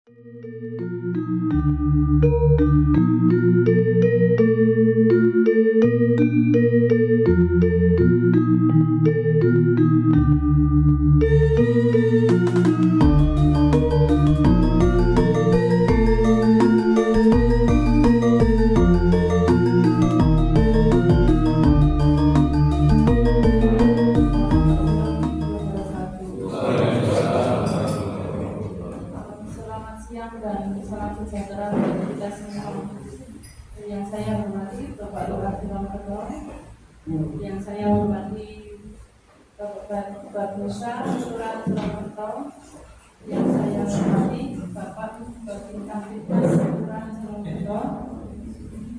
Selamat siang dan salam sejahtera bagi kita semua. Yang saya hormati Bapak Lurah Silomerto, yang saya hormati Bapak Nusa Lurah Silomerto, yang saya hormati Bapak Bintang Fitness Lurah Silomerto,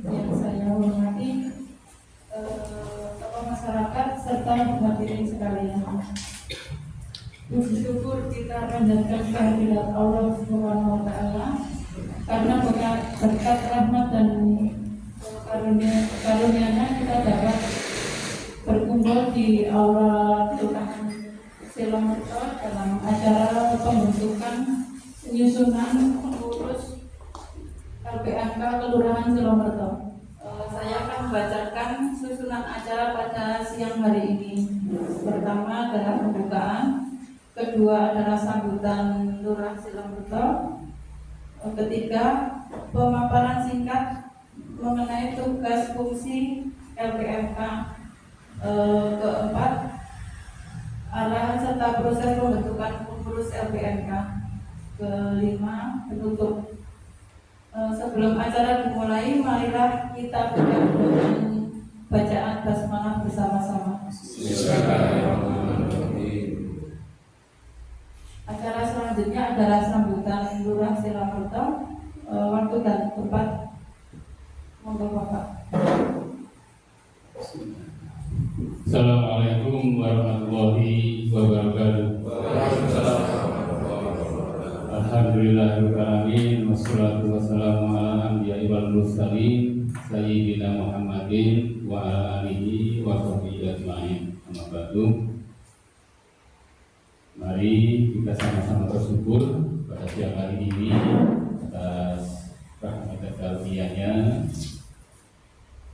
yang saya hormati tokoh masyarakat serta hadirin sekalian. Puji syukur kita panjatkan kehadirat Allah Subhanahu wa Ta'ala karena berkat rahmat dan karunia-Nya kita dapat berkumpul di aula Kelurahan Silomerto dalam acara pembentukan penyusunan pengurus LPMK Kelurahan Silomerto. Saya akan membacakan susunan acara pada siang hari ini. Pertama adalah pembukaan, kedua adalah sambutan Lurah Silomerto, ketiga pemaparan singkat mengenai tugas fungsi LPMK, keempat arahan serta proses pembentukan pengurus LPMK, kelima penutup. Sebelum acara dimulai, marilah kita berdoa dengan bacaan basmalah bersama-sama. Acara selanjutnya adalah sambutan Lurah Silomerto. Waktu dan tempat, monggo Bapak. Assalamualaikum warahmatullahi wabarakatuh. Alhamdulillahirrahmanirrahim. Wassalatu wassalamu ala anbiya'i wal mursalin Sayyidina Muhammadin wa ala alihi wa sahbihi ajma'in. Amma ba'du. Mari kita sama-sama bersyukur pada siang hari ini atas rahmat dan karunia-Nya,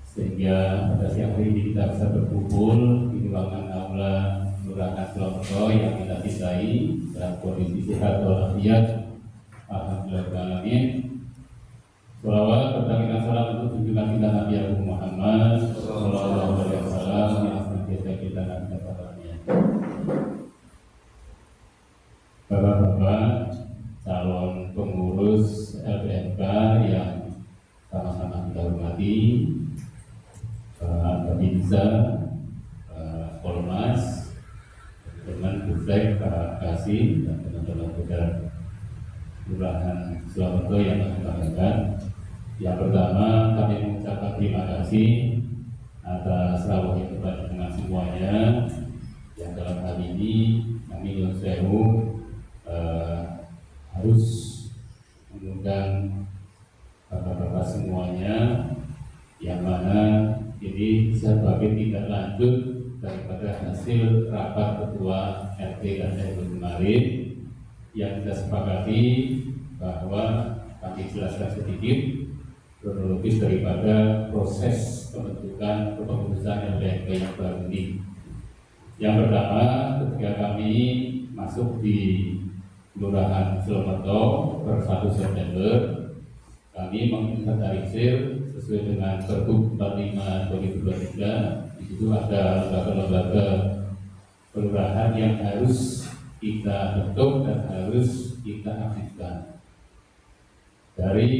sehingga pada siang hari ini kita bisa berkumpul di ruangan aula Kelurahan Silomerto yang kita cintai dalam kondisi sehat walafiat. Alhamdulillahirrahmanirrahim. Sholawat bertakinan salam untuk junjungan kita Nabi Agung Muhammad Sallallahu Alaihi Wasallam yang senantiasa kita nanti kabarnya. Bapak-bapak calon pengurus LPMK yang sama-sama kita hormati, Pak Babinsa, Pak Polmas, teman Bufek, Pak Kasih, dan teman-teman kita Kelurahan Silomerto yang kami banggakan. Yang pertama, kami mengucapkan terima kasih atas rawuhnya kepada dengan semuanya yang dalam hal ini kami Nyuwun Sewu harus mengundang bapak-bapak semuanya, yang mana ini sebagai tindak lanjut daripada hasil rapat ketua RT dan RW kemarin yang kita sepakati bahwa kami jelaskan sedikit kronologis daripada proses pembentukan kepengurusan LPMK yang baru ini. Yang pertama, ketika kami masuk di Kelurahan Silomerto per 1 September, kami menginventarisir sesuai dengan Pergub 45/2023. Di situ ada lembaga-lembaga kelurahan yang harus kita bentuk dan harus kita aktifkan. Dari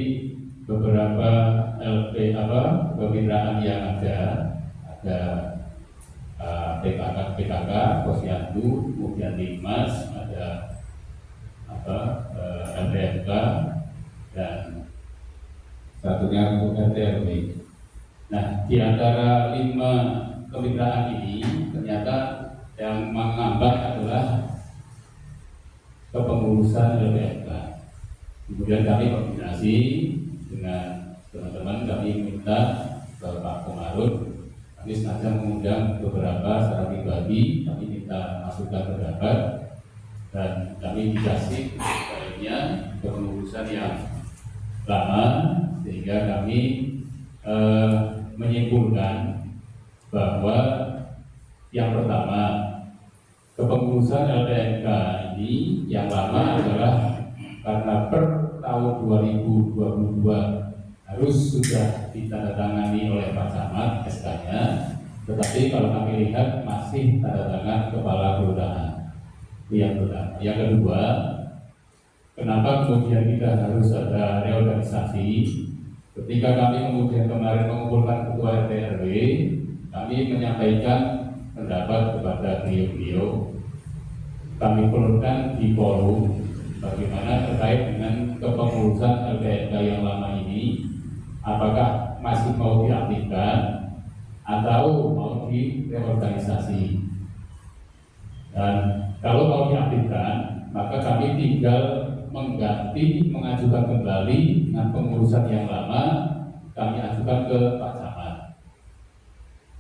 beberapa kemitraan yang ada PKK, Posyandu, kemudian Dimas, ada LPMK, dan satunya untuk RT/RW. Nah, di antara 5 kemitraan ini ternyata yang menghambat adalah kepengurusan LPMK. Kemudian kami koordinasi dengan teman-teman, kami minta ke Pak Komarud, kami sengaja mengundang beberapa secara pribadi, kami minta masukan pendapat, dan kami dikasih baiknya kepengurusan lama, sehingga kami menyimpulkan bahwa yang pertama, kepengurusan LPNK ini yang lama adalah karena per tahun 2022 harus sudah ditandatangani oleh Pak Camat SK-nya, tetapi kalau kami lihat masih tanda tangan kepala kelurahan. Itu yang pertama. Yang kedua, kenapa kemudian kita harus ada reorganisasi? Ketika kami kemudian kemarin mengumpulkan ketua RT RW, kami menyampaikan pendapat kepada beliau-beliau. Kami perlukan di forum bagaimana terkait dengan kepengurusan LPNK yang lama ini, apakah masih mau diaktifkan atau mau direorganisasi. Dan kalau mau diaktifkan, maka kami tinggal mengajukan kembali dengan pengurusan yang lama, kami ajukan ke Pak Camat.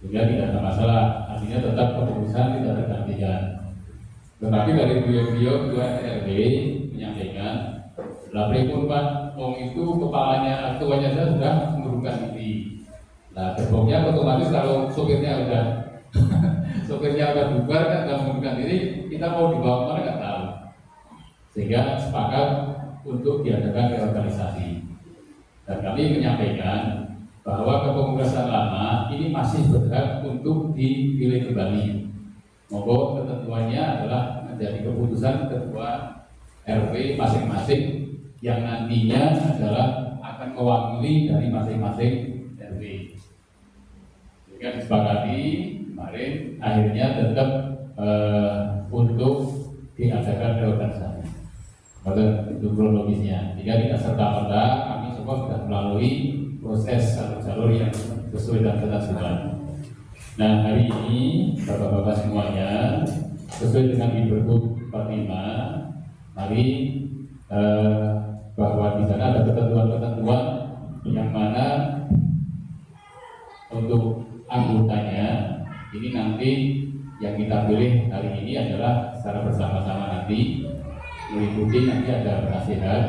Sehingga tidak ada masalah, artinya tetap kepengurusan tidak tergantikan. Tetapi dari beliau-beliau ketua RW menyampaikan, lah pripun Pak, itu kepalanya, ketuanya saja sudah mengundurkan diri. Nah, gerbongnya otomatis kalau sopirnya udah sopirnya udah bubar kan, udah mengundurkan diri, kita mau dibawa kemana nggak tahu. Sehingga sepakat untuk diadakan reorganisasi. Dan kami menyampaikan bahwa kepengurusan lama ini masih berhak untuk dipilih kembali. Monggo ketentuannya adalah menjadi keputusan ketua RW masing-masing yang nantinya adalah akan mewakili dari masing-masing RW. Jika disepakati kemarin, akhirnya tetap untuk diadakan reorganisasi. Pada itu kronologisnya. Jika tidak serta-merta, kami semua sudah melalui proses jalur yang sesuai dengan ketentuan. Nah, hari ini Bapak-bapak semuanya, sesuai dengan Inpergub 45, mari bahwa di sana ada ketentuan-ketentuan yang mana untuk anggotanya ini nanti yang kita pilih hari ini adalah secara bersama-sama nanti meliputi nanti ada penasihat,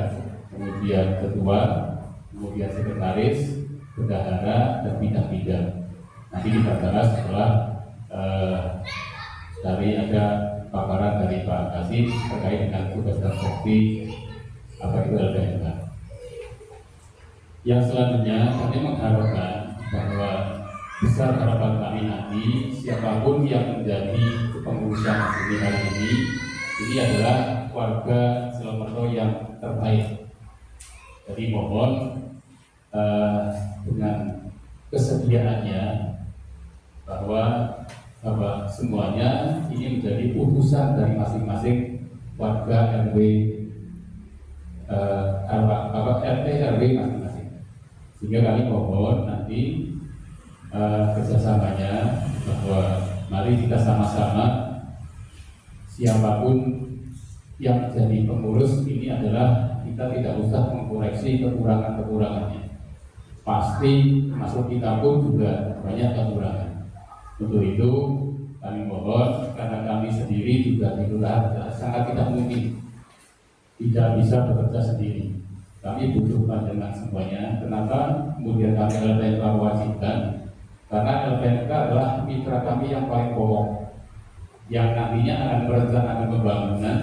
kemudian ketua, kemudian sekretaris, bendahara, dan bidang-bidang. Nanti kita bahas setelah dari ada paparan dari Pak Kasih terkait dengan tugas dan fungsi apa itu LPNK. Yang selanjutnya kami mengharapkan bahwa besar harapan kami nanti siapapun yang menjadi kepengurusan di hari ini adalah warga Silomerto yang terbaik. Jadi mohon dengan kesediaannya bahwa semuanya ini menjadi putusan dari masing-masing warga RW RT RW masing-masing. Sehingga kami mohon nanti kerjasamanya bahwa mari kita sama-sama siapapun yang jadi pengurus ini adalah kita tidak usah mengkoreksi kekurangan-kekurangannya. Pasti masuk kita pun juga banyak kekurangan. Untuk itu kami mohon, karena kami sendiri juga di kelurahan sangat tidak mungkin tidak bisa bekerja sendiri. Kami butuh pandangan semuanya. Kenapa kemudian kami LPNK wajibkan? Karena LPNK adalah mitra kami yang paling pokok, yang nantinya akan merencanakan pembangunan,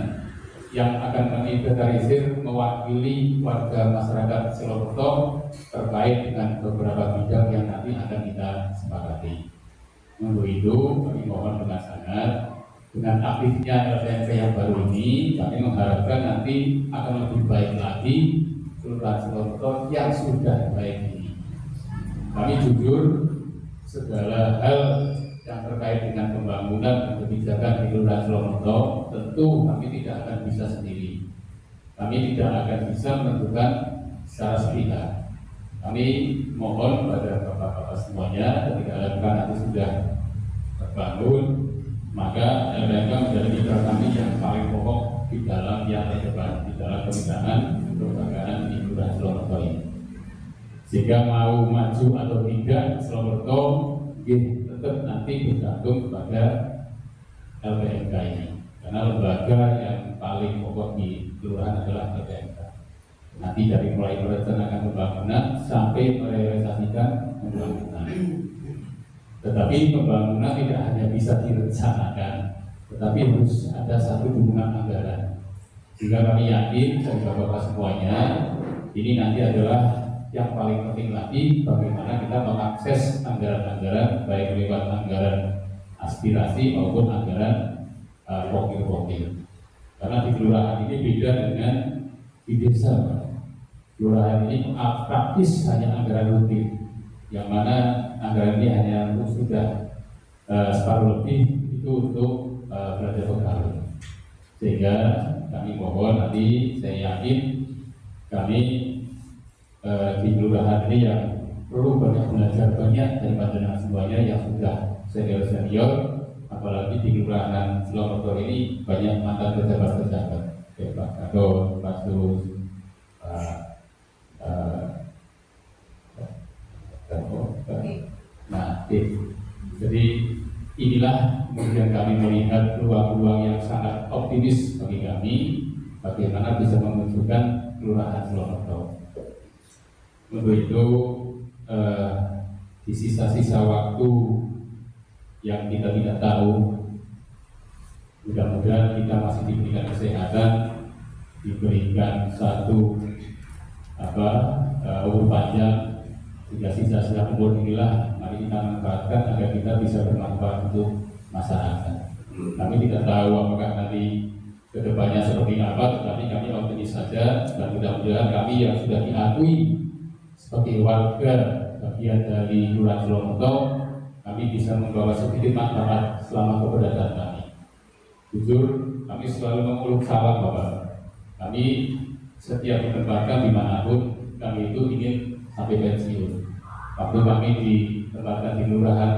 yang akan menginventarisir mewakili warga masyarakat Silomerto terkait dengan beberapa bidang yang nanti akan kita sepakati. Untuk itu kami mohon dengan sangat, dengan aktifnya LPNK yang baru ini, kami mengharapkan nanti akan lebih baik lagi Kelurahan Silomerto yang sudah baik ini. Kami jujur, segala hal yang terkait dengan pembangunan dan kebijakan di Kelurahan Silomerto tentu kami tidak akan bisa sendiri. Kami tidak akan bisa menentukan secara sepihak. Kami mohon pada bapak-bapak semuanya, ketika LPNK nanti sudah terbangun, maka LPNK menjadi mitra kami yang paling pokok di dalam yang terdepan, di dalam pembinaan kelembagaan di Kelurahan Silomerto ini. Sehingga mau maju atau tidak Silomerto tetap nanti bergantung kepada LPNK ini, karena lembaga yang paling pokok di kelurahan adalah LPNK. Nanti dari mulai merencanakan pembangunan sampai merealisasikan pembangunan. Tetapi pembangunan tidak hanya bisa direncanakan, tetapi harus ada satu dukungan anggaran. Sehingga kami yakin dari Bapak-Bapak semuanya, ini nanti adalah yang paling penting lagi bagaimana kita mengakses anggaran-anggaran baik lewat anggaran aspirasi maupun anggaran wakil-wakil. Karena di kelurahan ini beda dengan di desa. Kelurahan ini praktis hanya anggaran rutin, yang mana anggaran ini hanya untuk sudah separuh lebih itu untuk belanja pegawai. Sehingga kami mohon nanti, saya yakin kami di kelurahan ini yang perlu banyak belajar banyak dari panjenengan semuanya yang sudah senior, apalagi di kelurahan Silomerto ini banyak mantan pejabat-pejabat, Pak Kador, Pak Sus, jadi inilah kemudian kami melihat peluang-peluang yang sangat optimis bagi kami, bagaimana bisa memunculkan kelurahan Silomerto. Untuk itu di sisa-sisa waktu yang kita tidak tahu, mudah-mudahan kita masih diberikan kesehatan, diberikan satu umur panjang, sehingga sisa-sisa umur inilah mari kita manfaatkan agar kita bisa bermanfaat untuk masyarakat. Kami tidak tahu apakah nanti kedepannya seperti apa, tetapi kami optimis saja dan mudah-mudahan kami yang sudah diakui sebagai warga bagian dari Kelurahan Silomerto, kami bisa membawa sedikit manfaat selama keberadaan kami. Jujur, kami selalu mengeluh salam Bapak. Kami setiap ditempatkan dimanapun, kami itu ingin sampai pensiun. Waktu kami ditempatkan di kelurahan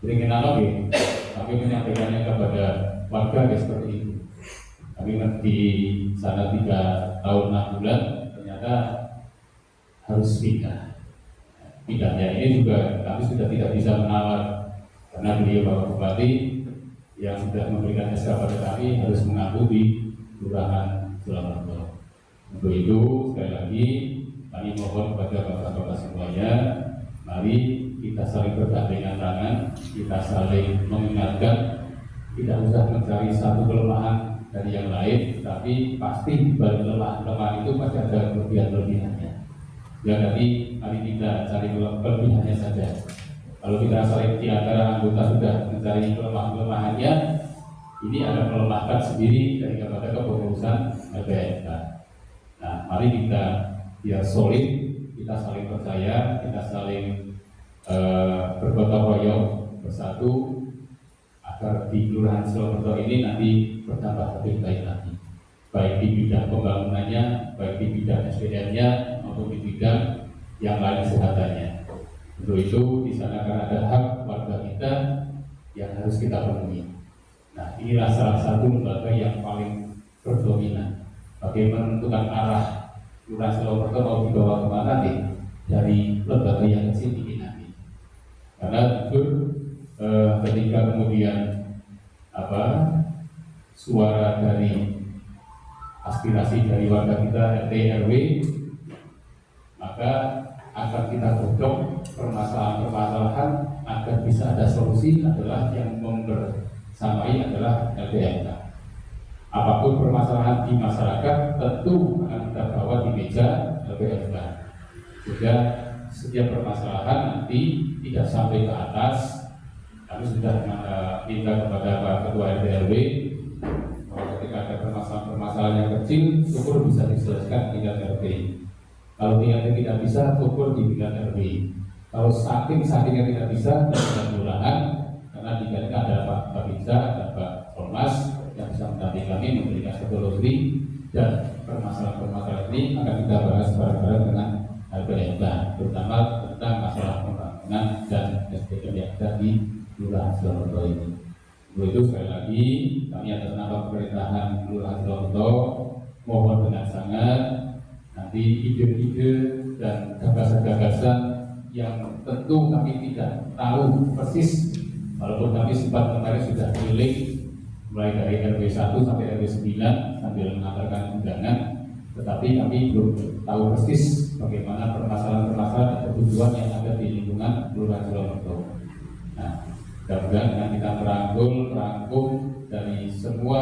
beringin oke, kami menyampaikannya kepada warga seperti itu. Kami di sana 3 tahun 6 bulan, ternyata harus pindah. Pindahnya ini juga kami sudah tidak bisa menawar karena beliau Bapak Bupati yang sudah memberikan SK pada kami harus mengaku di Kelurahan Silomerto. Untuk itu sekali lagi kami mohon kepada Bapak-Bapak semuanya, mari kita saling bergandengan tangan, kita saling mengingatkan, tidak usah mencari satu kelemahan dari yang lain, tapi pasti di balik kelemahan itu pasti ada kelebihan-kelebihannya. Ya tadi mari kita cari kelebihannya saja. Kalau kita saling di antara anggota sudah mencari kelemahan-kelemahannya, ini akan melemahkan sendiri dari kepada kepengurusan LPMK. Nah, mari kita biar solid, kita saling percaya, kita saling bergotong royong bersatu agar di Kelurahan Silomerto ini nanti bertambah lebih baik lagi, baik di bidang pembangunannya, baik di bidang SDM-nya maupun di bidang yang lain kesehatannya. Untuk itu di sana akan ada hak warga kita yang harus kita penuhi. Nah, inilah salah satu lembaga yang paling berdominan. Bagaimana menentukan arah Kelurahan Silomerto mau dibawa kemana nih dari lembaga yang kecil ini nanti. Karena jujur ketika kemudian suara dari aspirasi dari warga kita RT RW, maka akan kita godok permasalahan-permasalahan agar bisa ada solusi adalah yang membersamai adalah LPMK. Apapun permasalahan di masyarakat tentu akan kita bawa di meja LPMK. Sehingga setiap permasalahan nanti tidak sampai ke atas. Kami sudah minta kepada Pak Ketua RT RW bahwa ketika ada permasalahan yang kecil, syukur bisa diselesaikan di tingkat RT. Kalau tidak bisa, syukur di tingkat RW. Kalau saking-sakingnya tidak bisa, di tingkat kelurahan, karena di tingkat ada Pak Babinsa, ada Pak Ormas yang bisa mendampingi kami memberikan solusi, dan permasalahan-permasalahan ini akan kita bahas bareng-bareng dengan LPMK, terutama tentang masalah pembangunan dan SDM yang ada di Kelurahan Silomerto ini. Untuk itu sekali lagi kami atas nama pemerintahan Kelurahan Silomerto mohon dengan sangat nanti ide-ide dan gagasan-gagasan yang tentu kami tidak tahu persis, walaupun kami sempat kemarin sudah keliling mulai dari RW 1 sampai RW 9 sambil mengantarkan undangan, tetapi kami belum tahu persis bagaimana permasalahan-permasalahan dan kebutuhan yang ada di lingkungan Kelurahan Sulomerto. Nah, mudah-mudahan dengan kita merangkum dari semua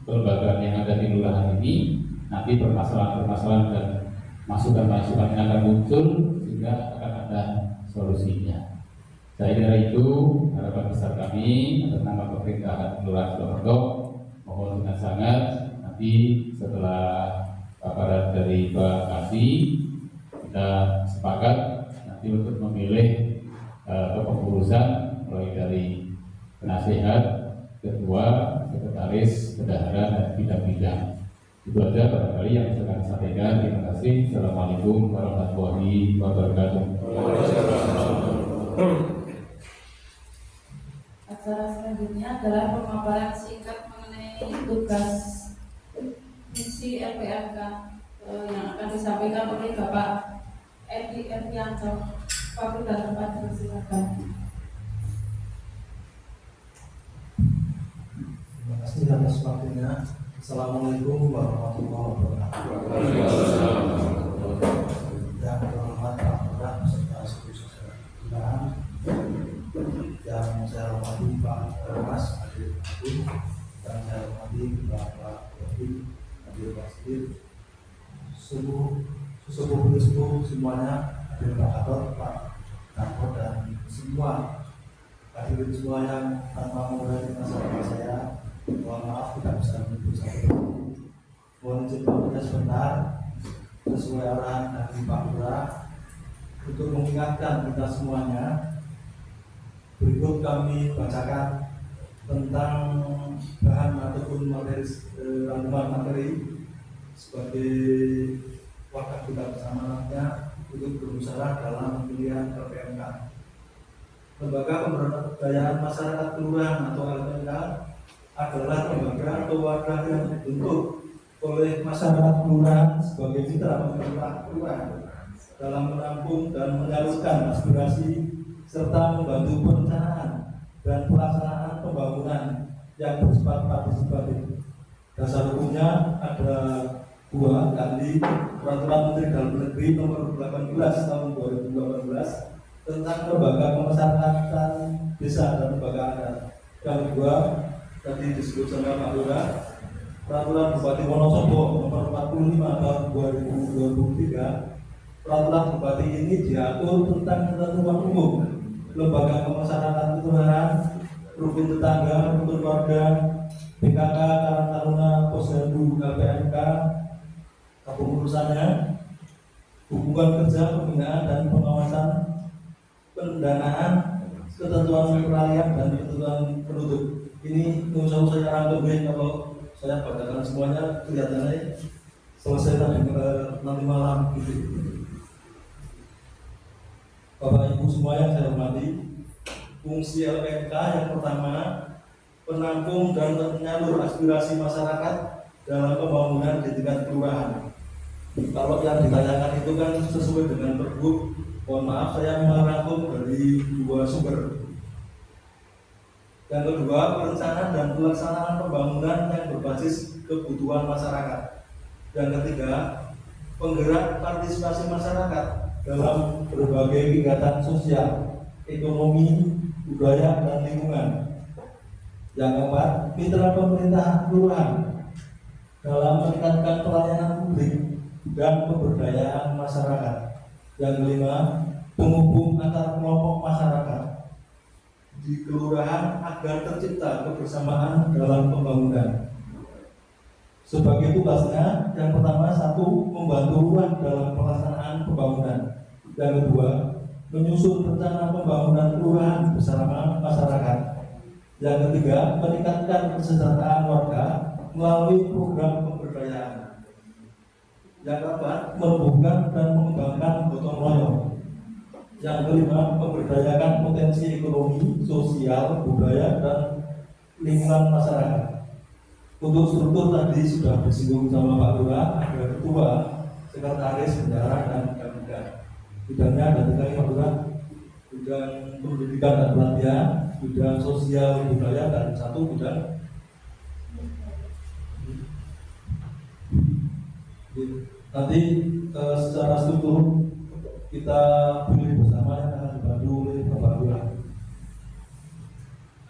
kelembagaan yang ada di kelurahan ini, nanti permasalahan-permasalahan dan masukan-masukan yang akan muncul sehingga akan ada solusinya. Saya kira itu harapan besar kami atas nama pemerintahan Kelurahan Sulomerto. Mohon dengan sangat nanti setelah paparan dari Pak Kasih, kita sepakat nanti untuk memilih kepengurusan mulai dari penasehat, ketua, sekretaris, bendahara dan bidang-bidang. Itu aja barangkali yang bisa kami sampaikan. Terima kasih. Assalamualaikum warahmatullahi wabarakatuh. Acara selanjutnya adalah pemaparan singkat mengenai tugas misi LPMK yang akan disampaikan oleh Bapak Edi Erdianto. Waktu dan tempat dipersilakan. Terima kasih atas waktunya. Assalamualaikum warahmatullahi wabarakatuh. Yang terhormat Pak Lurah beserta seluruh jajaran yang saya hormati Pak Mas Adil Agung, dan saya hormati Bapak Yogi Adil Basir, sesepuh semuanya, Adil Pak Gatot, Pak Narko, dan semua hadirin semua yang tanpa mengurangi masalah saya. Mohon maaf tidak bisa menyebut satu. Mohon izin Pak sebentar sesuai arahan dari Pak Lurah untuk mengingatkan kita semuanya. Berikut kami bacakan tentang bahan ataupun materi rangkuman materi sebagai wakil kita bersama-sama untuk bermusyawarah dalam pemilihan LPMK. Lembaga Pemberdayaan Masyarakat Kelurahan atau LPMK adalah lembaga atau wadah yang dibentuk oleh masyarakat kelurahan sebagai mitra pemerintah kelurahan dalam menampung dan menyalurkan aspirasi serta membantu perencanaan dan pelaksanaan pembangunan yang bersifat partisipatif. Dasar hukumnya ada 2, yakni Peraturan Menteri Dalam Negeri Nomor 18 Tahun 2018 tentang lembaga pemasyarakatan desa dan lembaga adat. Yang kedua, tadi disebut sama Pak Lurah, Peraturan Bupati Wonosobo Nomor 45 Tahun 2023. Peraturan Bupati ini diatur tentang ketentuan umum lembaga pemasyarakatan kelurahan, rukun tetangga, rukun warga, PKK, Karang Taruna, Posyandu, LPMK, kepengurusannya, hubungan kerja, pembinaan dan pengawasan, pendanaan, ketentuan peralihan dan ketentuan penutup. Ini usaha saya rangkum kalau saya bacakan semuanya kelihatannya selesai nanti malam gitu. Bapak Ibu semua yang saya hormati, fungsi LPMK yang pertama penampung dan penyalur aspirasi masyarakat dalam pembangunan di tingkat kelurahan. Kalau yang ditanyakan itu kan sesuai dengan Pergub, mohon maaf saya merangkum dari 2 sumber. Yang kedua, perencanaan dan pelaksanaan pembangunan yang berbasis kebutuhan masyarakat. Yang ketiga, penggerak partisipasi masyarakat dalam berbagai kegiatan sosial, ekonomi, budaya, dan lingkungan. Yang keempat, mitra pemerintah kelurahan dalam meningkatkan pelayanan publik dan pemberdayaan masyarakat. Yang kelima, penghubung antar kelompok masyarakat di kelurahan agar tercipta kebersamaan dalam pembangunan. Sebagai tugasnya, yang pertama, 1, membantu ruang dalam pelaksanaan pembangunan. Yang kedua, menyusun rencana pembangunan kelurahan bersama masyarakat. Yang ketiga, meningkatkan kesejahteraan warga melalui program pemberdayaan. Yang keempat, menumbuhkan dan mengembangkan gotong royong. Yang kelima, memberdayakan potensi ekonomi, sosial, budaya, dan lingkungan masyarakat. Untuk struktur tadi sudah disinggung sama Pak Lurah, ada ketua, sekretaris, bendahara, dan bidang. Bidangnya ada 3 Pak Lurah, bidang pendidikan dan pelatihan, bidang sosial budaya, dan 1 bidang Nanti secara struktur kita pilih bersama yang akan dibantu oleh Bapak Lurah.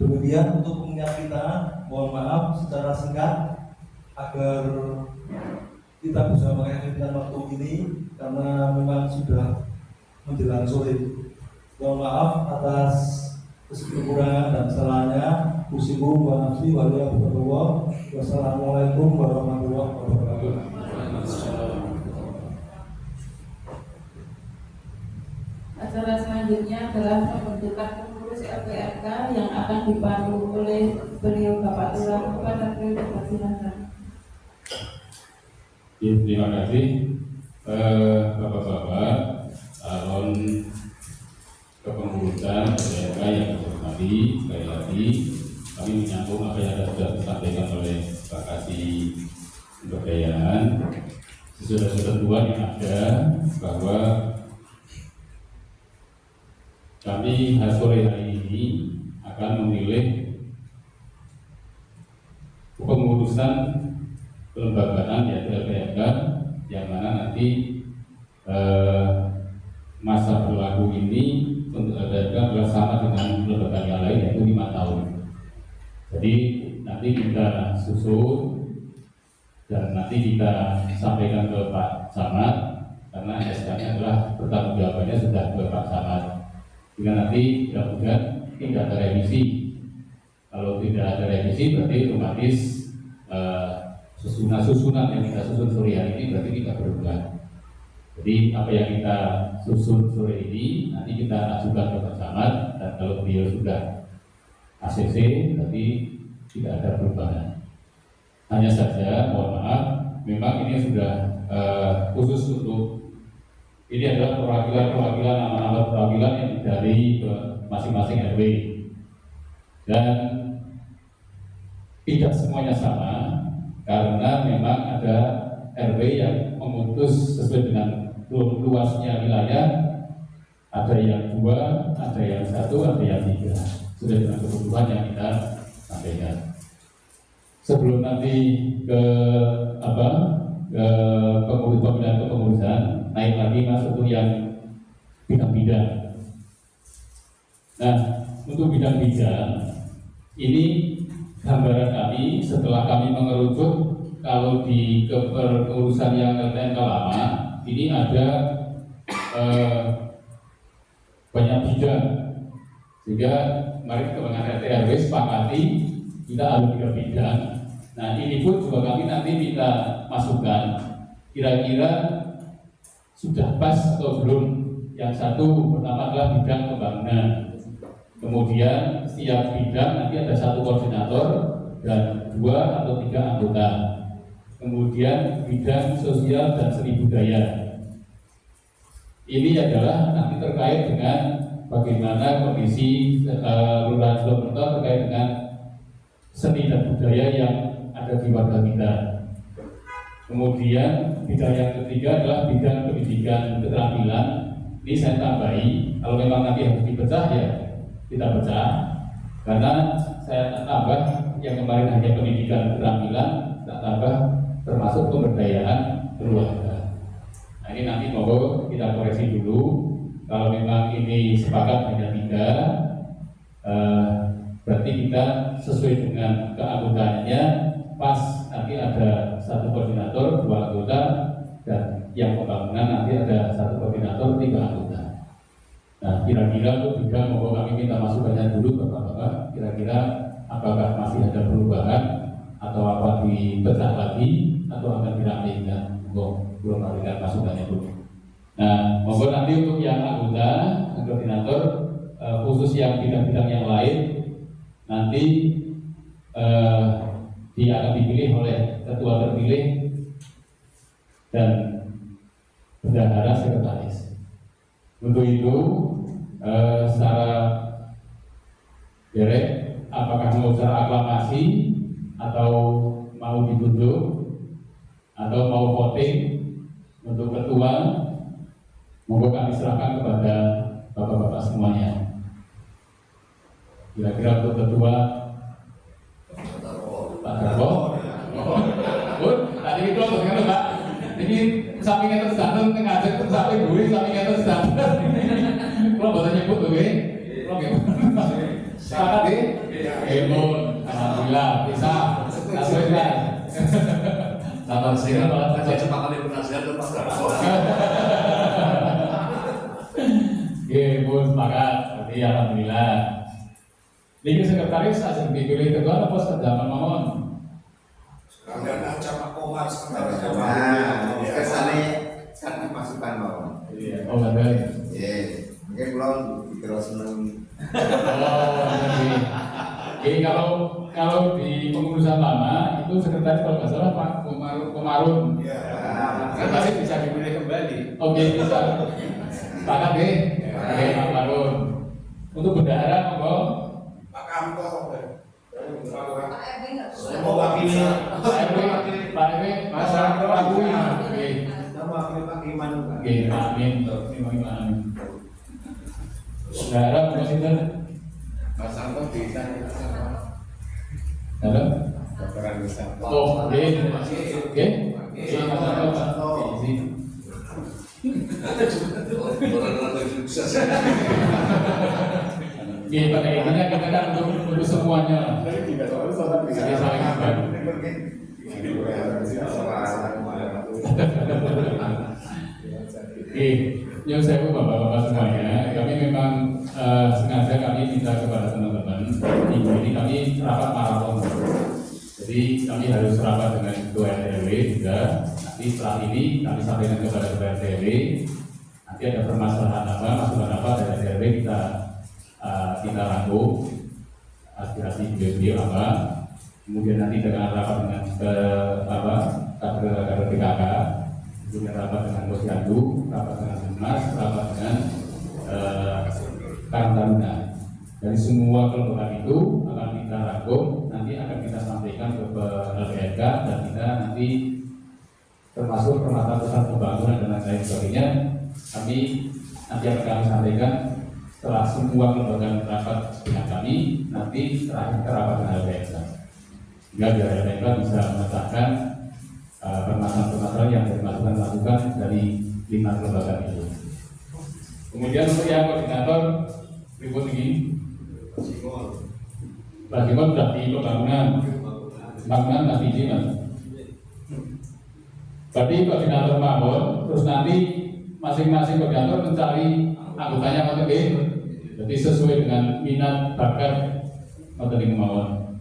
Demikian untuk pengingat kita, mohon maaf secara singkat agar kita bisa mengakhiri waktu ini karena memang sudah menjelang sore. Mohon maaf atas kekurangan dan kesalahannya. Wassalamualaikum warahmatullahi wabarakatuh. Acara selanjutnya adalah pembentukan pengurus LPRK yang akan dipandu oleh beliau Bapak Lurah. Kepada beliau dipersilakan. Ya, terima kasih Bapak-bapak calon kepengurusan LPRK yang dihormati. Sekali lagi kami menyambung apa yang sudah disampaikan oleh Pak Kasih Pemberdayaan. Sesudah ketentuan yang ada bahwa kami sore hari ini akan memilih pengurusan kelembagaan yaitu LPRK yang mana nanti masa berlaku ini untuk LPRK adalah sama dengan lembaga yang lain yaitu 5 tahun. Jadi nanti kita susun dan nanti kita sampaikan ke Pak Samad karena SK-nya adalah bertanggung jawabannya sudah ke Pak Samad. Jika nanti mudah-mudahan tidak ada revisi. Kalau tidak ada revisi berarti otomatis susunan yang kita susun sore hari ini berarti kita berubah. Jadi apa yang kita susun sore ini nanti kita ajukan ke Pak Samad dan kalau beliau sudah ACC berarti tidak ada perubahan. Hanya saja mohon maaf, memang ini sudah khusus untuk ini adalah perwakilan nama-nama perwakilan yang dari masing-masing RW dan tidak semuanya sama karena memang ada RW yang memutus sesuai dengan luasnya wilayah, ada yang 2, ada yang 1, ada yang 3 sudah dengan kebutuhan yang kita sampaikan. Sebelum nanti ke pemilihan kepengurusan naik lagi masuk ke yang bidang-bidang. Nah, untuk bidang-bidang ini gambaran kami setelah kami mengerucut kalau di kepengurusan yang LTNK lama ini ada banyak bidang sehingga mari kemenangan RT/RW sepakati kita ada 3 bidang. Nah ini pun juga kami nanti minta masukan kira-kira sudah pas atau belum. Yang satu pertama adalah bidang pembangunan, kemudian setiap bidang nanti ada 1 koordinator dan 2 atau 3 anggota, kemudian bidang sosial dan seni budaya. Ini adalah nanti terkait dengan bagaimana kondisi Kelurahan Silomerto terkait dengan seni dan budaya yang ada di warga kita. Kemudian bidang yang ketiga adalah bidang pendidikan keterampilan. Ini saya tambahi, kalau memang nanti harus dipecah ya kita pecah, karena saya tambah yang kemarin hanya pendidikan keterampilan, saya tambah termasuk pemberdayaan keluarga. Nah ini nanti mohon kita koreksi dulu. Kalau memang ini sepakat hanya 3, berarti kita sesuai dengan keanggotaannya pas nanti ada 1 koordinator, 2 anggota, dan yang pembangunan nanti ada 1 koordinator, 3 anggota. Nah kira-kira untuk bidang mohon kami minta masukannya dulu Bapak-bapak, kira-kira apakah masih ada perubahan atau apa dipecah lagi atau akan dirapikan. Belum memberikan masukannya dulu. Nah, mohon nanti untuk yang anggota, koordinator, khusus yang bidang-bidang yang lain, nanti dia akan dipilih oleh ketua terpilih dan bendahara sekretaris. Untuk itu, secara direct, apakah mau secara aklamasi atau mau ditunjuk atau mau voting untuk ketua, mohon kami serahkan kepada bapak-bapak semuanya. Kira-kira untuk ketua Pak Darbo, tadi itu kan Pak, ini sampai gue sampai kata standar. Kalau bahasa nyebut gue, kalau nggak sepakat deh. Emun, alhamdulillah bisa. Langsung kan. Sabar sih banget. Saya cepat kali penasihat lepas dari Emun sepakat. Jadi alhamdulillah. Lagi sekretaris aja dipilih kedua apa sekedar mawon. Kemudian aja Pak Komar sekretaris Jawa. Nah, kesane kan masukan mau. Oh ada. Iya, mungkin belum terus seneng. Jadi kalau di pengurusan lama itu sekretaris kalau nggak salah Pak Komarun. Iya. Kan Masih bisa dipilih kembali. Oke bisa. Sepakat deh. Oke Pak Komarun. Untuk bendahara monggo. Pak Kamto. Saya mau wakili Pak RW, Mas Rakui. Oke. Kita wakil Pak Iman juga. Oke, amin. Amin. Bendahara monggo sinten? Mas Santo bisa. Halo. Dokteran bisa. Oh, oke. Oke. Mas Santo. Iya, pada intinya kita kan untuk semuanya. Jadi saling membantu. Oke, yang saya bapak-bapak semuanya, kami memang sengaja kami minta kepada teman-teman minggu ini kami rapat maraton. Jadi kami harus rapat dengan ketua RW juga. Nanti setelah ini kami sampaikan kepada ketua RW. Nanti ada permasalahan apa, masukan apa dari RW kita rangkum aspirasi beliau apa. Kemudian nanti dengan rapat dengan kader PKK, kemudian rapat dengan Posyandu, rapat dengan Humas, rapat dengan Karang Taruna. Dari semua kelompok itu akan kita rangkum, nanti akan kita sampaikan ke LPSK dan kita nanti termasuk permasalahan pusat pembangunan dan lain sebagainya. Kami nanti akan kami sampaikan setelah semua kelembagaan rapat dengan kami, nanti terakhir kita rapat dengan LPSK. Sehingga biar LPSK bisa memecahkan permasalahan-permasalahan yang dimasukkan melakukan dari 5 kelembagaan itu. Kemudian untuk yang koordinator ribut ini, Pak Jimon sudah di pembangunan masih izin mas. Berarti koordinator bangun, terus nanti masing-masing koordinator mencari anggotanya KTP, jadi sesuai dengan minat bakat KTP kemauan.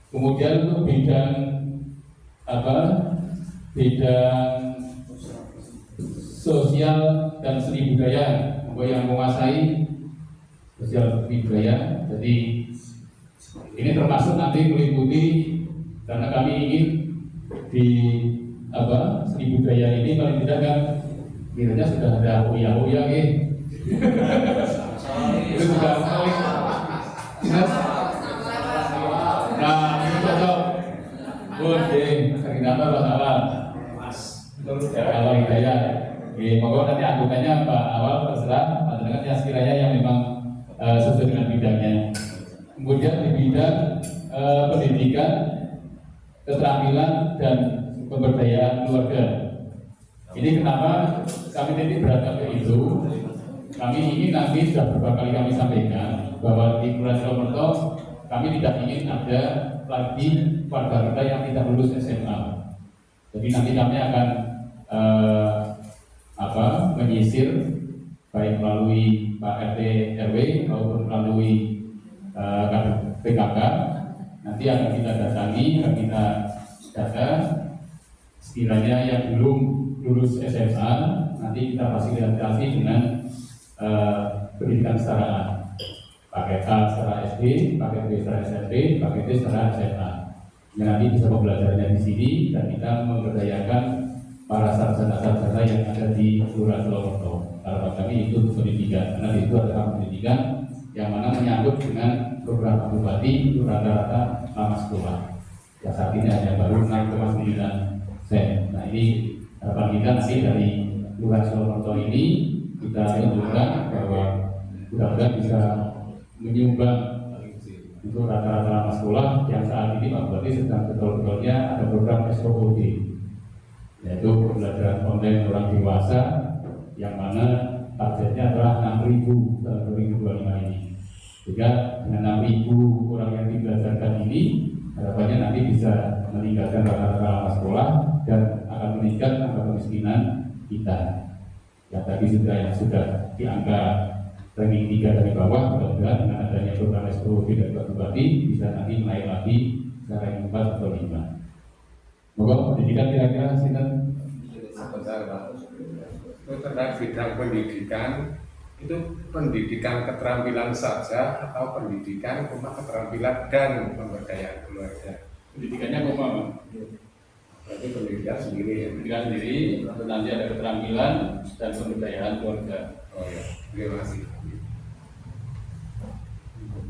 Kemudian untuk bidang bidang sosial dan seni budaya, yang menguasai sosial seni budaya. Jadi ini termasuk nanti meliputi, karena kami ingin di seni budaya ini paling tidak kan kiranya sudah ada uya-uya itu sudah paling nah ini cocok koordinator masalah kalau hidayah pokoknya nanti anggotanya Pak Awal terserah dengan yang sekiranya yang memang sesuai dengan bidangnya. Kemudian di bidang pendidikan, keterampilan dan pemberdayaan keluarga. Ini kenapa kami titik beratkan ke itu? Kami ingin nanti sudah beberapa kali kami sampaikan bahwa di Kelurahan Silomerto kami tidak ingin ada lagi warga kita yang tidak lulus SMA. Jadi nanti kami akan menyisir baik melalui Pak RT RW maupun melalui kader PKK. Nanti akan kita datangi, akan kita data sekiranya yang belum lulus SMA, nanti kita fasilitasi dengan pendidikan secara A, paket A secara SD, paket B secara SMP, paket C secara SMA. Yang nanti bisa pembelajarannya di sini dan kita memberdayakan para sarjana-sarjana yang ada di Kelurahan Silomerto. Harapan kami itu untuk pendidikan, karena itu adalah pendidikan yang mana menyangkut dengan program Pak Bupati itu rata-rata lama sekolah. Ya saat ini hanya baru 6,9%. Nah ini harapan kita nanti dari Kelurahan Silomerto ini kita tunjukkan bahwa mudah-mudahan bisa menyumbang itu rata-rata lama sekolah yang saat ini Pak Bupati sedang betul-betulnya ada program SOOD, yaitu pembelajaran online orang dewasa yang mana targetnya adalah 6.000 dalam 2025 ini. Sehingga dengan 6.000 orang yang dibelajarkan ini, harapannya nanti bisa meningkatkan rata-rata lama sekolah dan akan meningkat angka kemiskinan kita. Yang tadi sudah di angka ranking 3 dari bawah, mudah-mudahan dengan adanya program SPOB dari Pak Bupati bisa nanti naik lagi ke ranking 4 atau 5. Moga pendidikan kira-kira sinten? Sebentar Pak. Itu terkait bidang pendidikan, itu pendidikan keterampilan saja atau pendidikan cuma keterampilan dan pemberdayaan keluarga? Pendidikannya koma, Pak. Berarti pendidikan sendiri ya? Pendidikan sendiri, lalu nanti ada keterampilan dan pemberdayaan keluarga. Oh ya, terima kasih.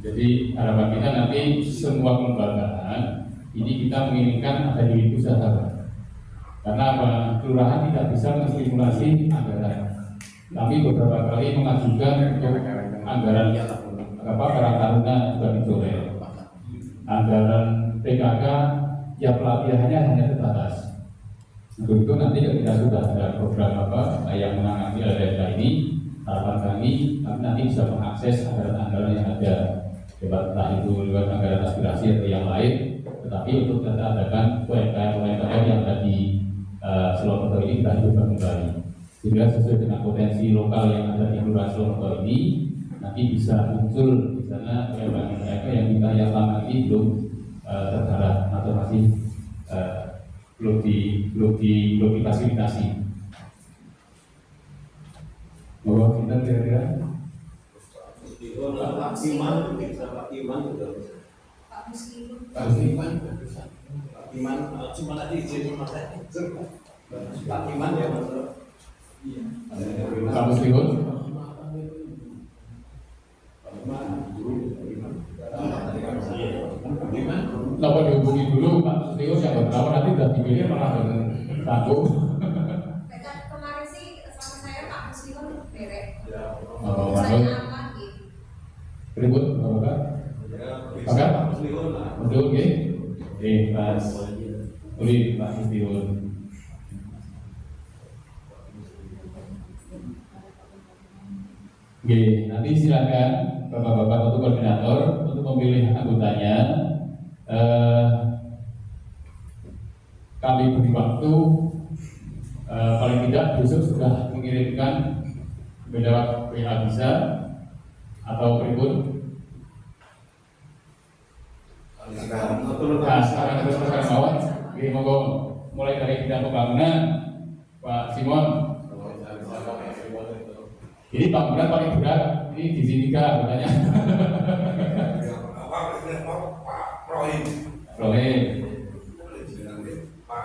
Jadi harapan kita nanti semua kelembagaan ini kita menginginkan ada unit usaha. Karena apa? Kelurahan tidak bisa menstimulasi anggaran. Tapi beberapa kali mengajukan untuk anggaran Karang Taruna juga dicoret. Anggaran PKK ya pelatihannya hanya terbatas. Untuk itu nanti ketika sudah ada program yang menangani LDK ini, harapan kami nanti bisa mengakses anggaran-anggaran yang ada, entah itu lewat anggaran aspirasi atau yang lain. Tetapi untuk kita adakan UMKM yang ada di Solomoto ini kita hidupkan kembali, sehingga sesuai dengan potensi lokal yang ada di Kelurahan Solomoto ini nanti bisa muncul di sana UMKM yang kita yang selama ini belum tergarap atau masih belum difasilitasi. Bahwa kita kira-kira Pak Iman bisa Pak Iman juga bisa. Pak Muslim. Pak Iman, Pak Iman cuma tadi izin Mas Pak Iman ya Mas. Pak Muslim, Lalu dihubungi dulu Pak Sutio yang berapa nanti sudah dipilih malah satu. Kemarin sih sama saya Pak Muslim berek. Oh, Saya masuk. aman gitu. Ribut, Bapak? Bapak? Betul, oke. Pas. Uli, Pak Sutio. Oke, nanti silakan Bapak-bapak atau koordinator untuk memilih anggotanya. Kami beri waktu paling tidak besok sudah mengirimkan beda WA bisa atau pribun. Nah, sekarang terus bawah. Oke, monggo mulai dari bidang pembangunan Pak Simon. Ini bangunan paling berat ini di sini kan katanya. Pak Rohim. Rohim. Pak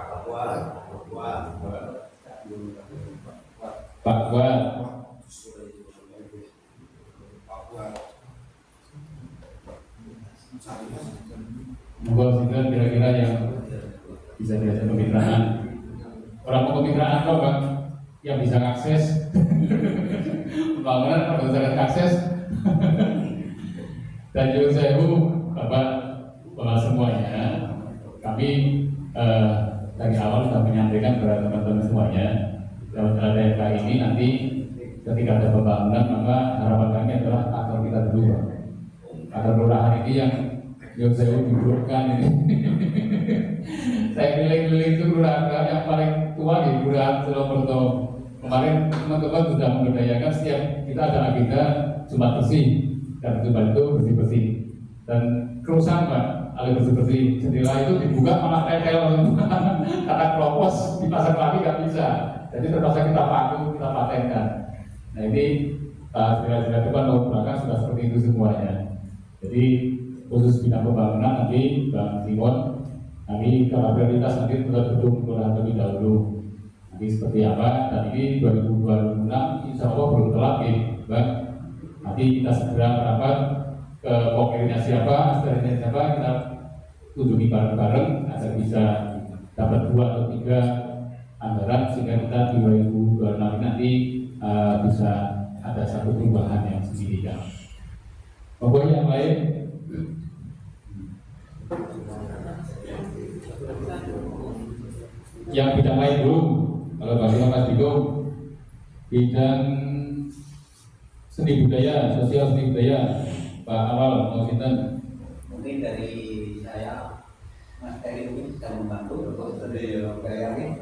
Pak Gua. Monggo sehingga kira-kira yang bisa diajak kemitraan. Orang mau kemitraan kok Bang yang bisa akses pembangunan kalau bisa akses dan juga saya Bapak semuanya kami dari awal sudah menyampaikan kepada teman-teman semuanya dalam LDK ini nanti ketika ada pembangunan maka harapan kami adalah kantor kita dulu kantor kelurahan ini yang saya dudukkan ini saya keliling-keliling itu kelurahan yang paling tua di kelurahan Solomoto. Kemarin teman-teman sudah memberdayakan setiap kita ada agenda Jumat bersih dan Jumat itu bersih-bersih dan kerusakan Pak, ada bersih-bersih jendela itu dibuka malah tetel karena keropos dipasang lagi nggak bisa, jadi terpaksa kita paku, kita patenkan. Nah ini jendela depan maupun belakang sudah seperti itu semuanya. Jadi khusus bidang pembangunan nanti Bang Simon, nanti kalau prioritas nanti kita gedung kelurahan lebih dahulu. Nanti seperti apa, dan ini 2026 insya Allah belum telat nih Bang. Nanti kita segera merapat ke konkretnya siapa, aspirasinya siapa, kita tunjuki bareng-bareng agar bisa dapat 2 atau 3 anggaran sehingga kita di 2026 nanti bisa ada satu perubahan yang signifikan. Pokoknya yang lain yang bidang lain belum. Kalau Mas Diko, Bidang seni budaya, sosial seni budaya, Pak Awal mau sinten? Mungkin dari saya, Mas Ferry mungkin bisa membantu dari dari Aliman.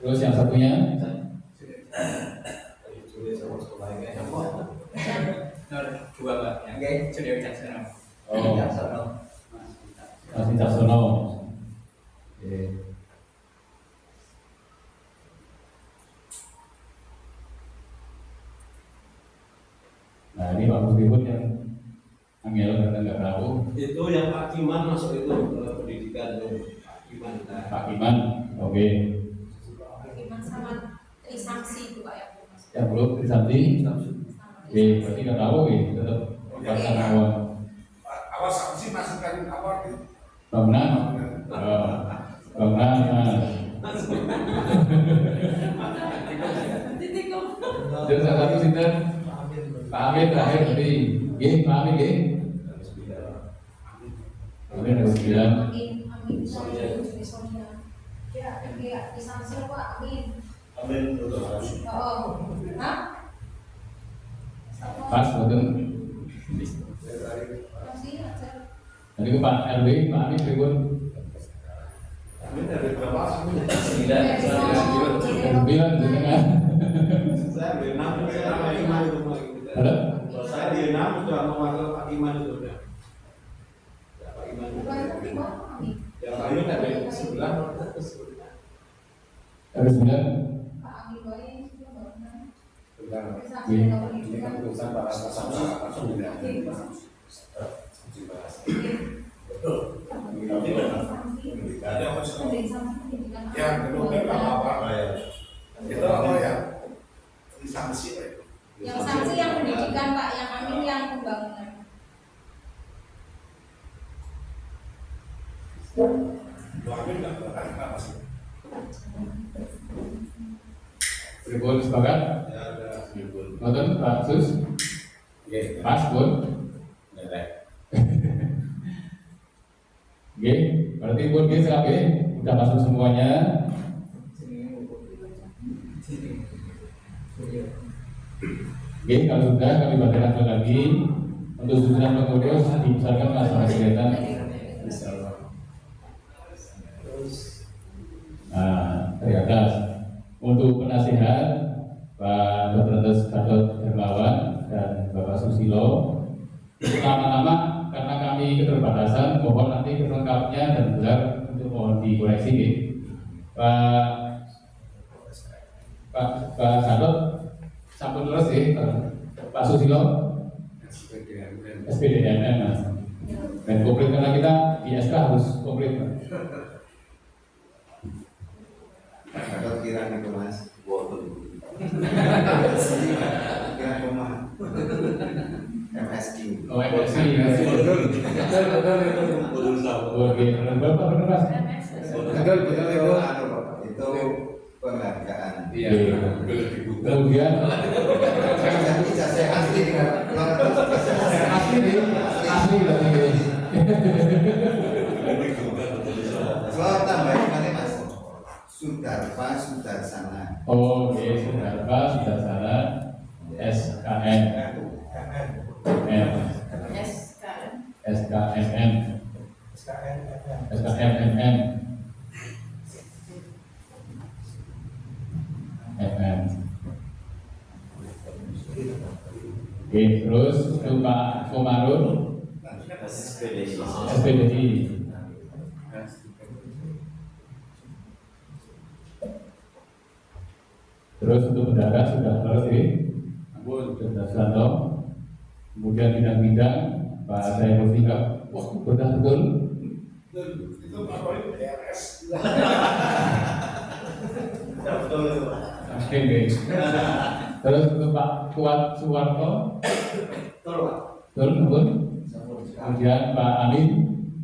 Terus yang satunya? dua Pak. Oke, sudah Wicaksono. Oh, Wicaksono. Mas Wicaksono. Oke. Nah ini Pak Muslimun yang Angel kata nggak tahu. Itu yang Pak Kiman masuk itu pendidikan Pak Kiman. Pak Iman, oke. Gimana sama Trisangsi itu Pak ya? Yang belum Trisakti, oke. Berarti nggak tahu ya, tetap pasang awal. Awas sanksi masukkan apa di Bangunan, bangunan, dan salah satu sinten Pak Amin terakhir tadi, Pak Amin Amin ada 9. Amin Sonia. Ya, Trisangsi Pak Amin. Amin. Oh, hah? Pas betul. Masih aja. Tadi ke Pak RW, Pak Amin berikut. Amin dari berapa? 9 di tengah. Saya di 6 saya Pak Iman itu Pak. Halo? Saya di 6 sudah mewakili Pak Iman itu udah. Ya, Pak Iman. Bukan tapi Pak Amin. Ya Pak Iman ada di sebelah. Ada 9. Pak Amin boleh juga bangunan. Bentar, Trisangsi Iya. nomor ini itu kan kan. putusan para pasangan sudah yang kedua apa ya? Itu apa ya? Sanksi ya. Yang sanksi yang pendidikan Pak, yang Amin yang pembangunan. Kami nggak berani apa sih? Berikut sepakat. Ya ada. Nonton Pak Sus. Pas pun. Oke, berarti pun GSKP udah masuk semuanya. Oke, kalau sudah kami bacakan sekali lagi. Untuk susunan pengurus dibesarkan masalah kegiatan. Nah, dari atas untuk penasihat Pak Dr. Gatot Hermawan dan Bapak Susilo. Nama-nama karena kami keterbatasan, mohon nanti kelengkapnya dan gelar untuk mohon dikoreksi. Pak Gatot sampun terus ya, Pak Susilo SPDMM, dan komplit karena kita di SK harus komplit. Atau kira itu Mas. Kira rumah. MSI. Oh, MSI. Oke, berapa benar Mas? betul itu. Itu penghargaan. Iya. Kemudian Saya asli asli nih, asli berarti. soal tambahin mana Mas? Sudarpa Sudarsana. Oke, Sudarpa Sudarsana SKN SKMM SKMMM MM. Oke, terus untuk Pak Komarun SPDI. Terus untuk bendara sudah terus ya, sudah Susanto. Kemudian bidang-bidang Pak Saiful Tingkap. Wah, betul. Itu Pak Wali DRS. Betul itu. Oke. Terus untuk Pak Kuat Suwarto. Betul Pak. Betul. Kemudian Pak Amin.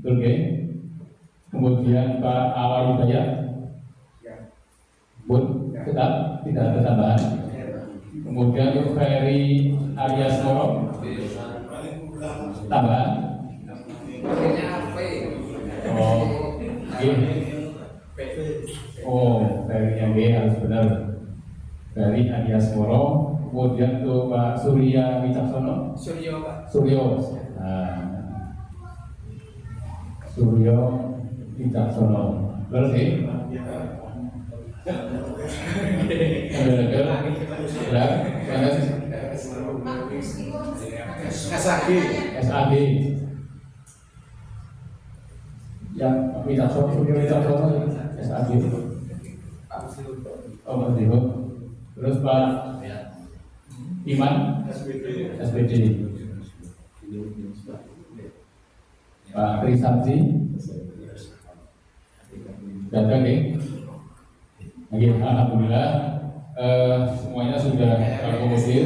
Betul. Kemudian Pak Awal Hidayat. Bun, tetap tidak ada tambahan. Kemudian untuk Ferry Arias Moro Tambahan? Oh, gini. Oh, Ferry G harus benar. Ferry alias Moro. Kemudian tuh Pak Surya Wicaksono. Suryo Pak. Suryo. Nah, Suryo Wicaksono. Terus sih? SAG. SAG. Yang Wicaksono, Suryo Wicaksono, SAG. Oh, Mas Dewo. Terus Pak Iman, SPD. Pak Trisamsi, datang nih. Alhamdulillah semuanya sudah terakomodir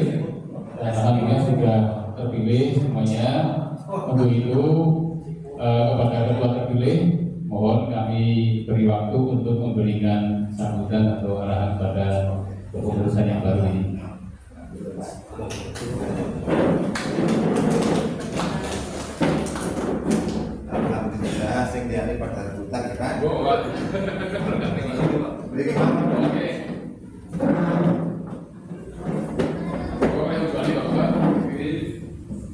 dan alhamdulillah sudah terpilih semuanya. Untuk itu kepada ketua terpilih mohon kami beri waktu untuk memberikan sambutan atau arahan pada kepengurusan yang baru ini. Alhamdulillah sing diane pada rebutan ya kan.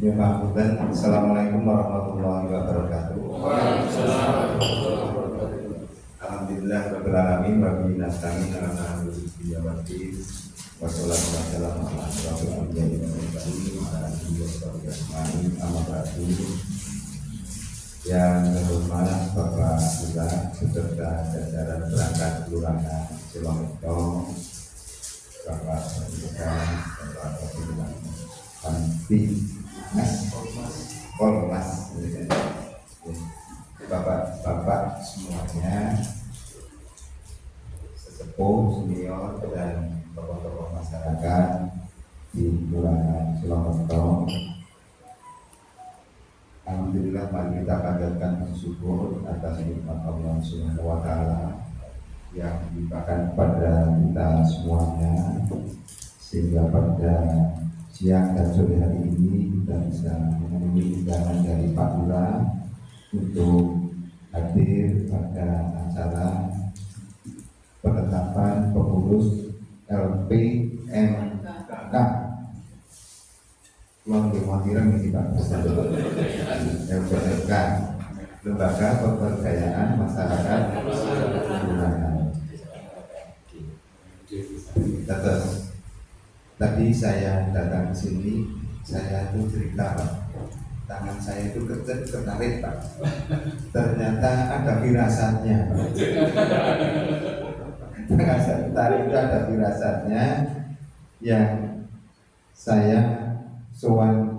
Ya Pak Bukan, Assalamualaikum warahmatullahi wabarakatuh. Alhamdulillah rabbil alamin wa bihi nasta'in ala alhamdulillahi wassalatu wassalamu ala asyrofil anbiya'i wal mursalin wa ala alihi washabihi amma ba'du. Yang terhormat Bapak Lurah beserta jajaran perangkat kelurahan Cilongtong, Bapak Presiden, Bapak Presiden, Polmas, Bapak semuanya, sesepuh, senior dan tokoh-tokoh masyarakat di kelurahan Cilongtong. Alhamdulillah, mari kita panjatkan syukur atas nikmat Allah Subhanahu wa Ta'ala yang dilimpahkan kepada kita semuanya, sehingga pada siang dan sore hari ini kita bisa memenuhi undangan dari Pak Lurah untuk hadir pada acara penetapan pengurus LPMK. Uang demontiran ini Pak LPMK, Lembaga Pemberdayaan Masyarakat Kelurahan. Tadi saya datang ke sini, saya itu cerita Pak, tangan saya itu ketarik Pak. Ternyata ada firasatnya Pak. Tangan saya tarik itu ada firasatnya yang saya soal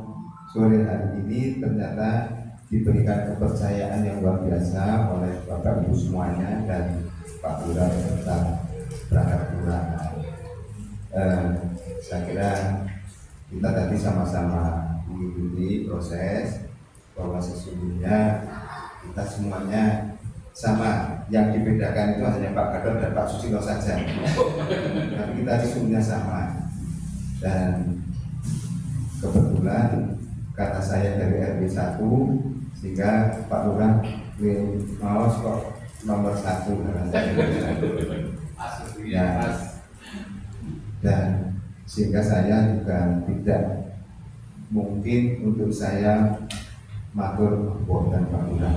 sore hari ini ternyata diberikan kepercayaan yang luar biasa oleh Bapak Ibu semuanya dan Pak Lurah serta perangkat kelurahan. Saya kira kita tadi sama-sama mengikuti proses bahwa sesungguhnya kita semuanya sama, yang dibedakan itu hanya Pak Gadot dan Pak Susilo saja, tapi kita sesungguhnya sama. Dan kebetulan kata saya dari RW 1 sehingga Pak Lurah mau kok nomor 1 ya, dan sehingga saya juga tidak mungkin untuk saya matur dan Pak Lurah.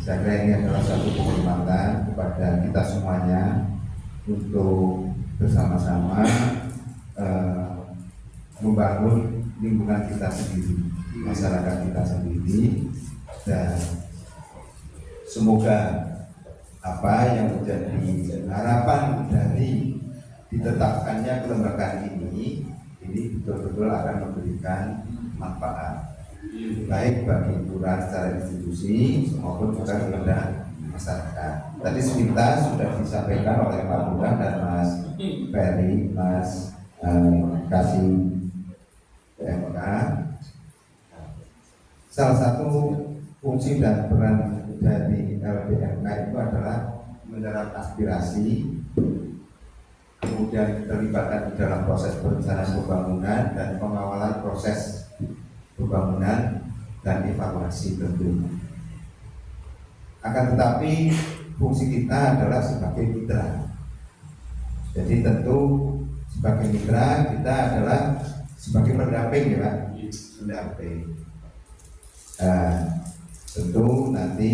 Saya kira ini adalah satu penghormatan kepada kita semuanya untuk bersama-sama membangun lingkungan kita sendiri, masyarakat kita sendiri, dan semoga apa yang menjadi harapan dari ditetapkannya kelembagaan ini betul-betul akan memberikan manfaat baik bagi lurah secara institusi maupun juga kepada masyarakat. Tadi sepintas sudah disampaikan oleh Pak Lurah dan Mas Ferry, Mas Kasih PMK. Salah satu fungsi dan peran dari LPMK itu adalah menyerap aspirasi, kemudian terlibatkan di dalam proses perencanaan pembangunan dan pengawalan proses pembangunan, dan evaluasi tentu. Akan tetapi fungsi kita adalah sebagai mitra. Jadi tentu sebagai mitra kita adalah sebagai pendamping ya Pak, pendamping. Tentu nanti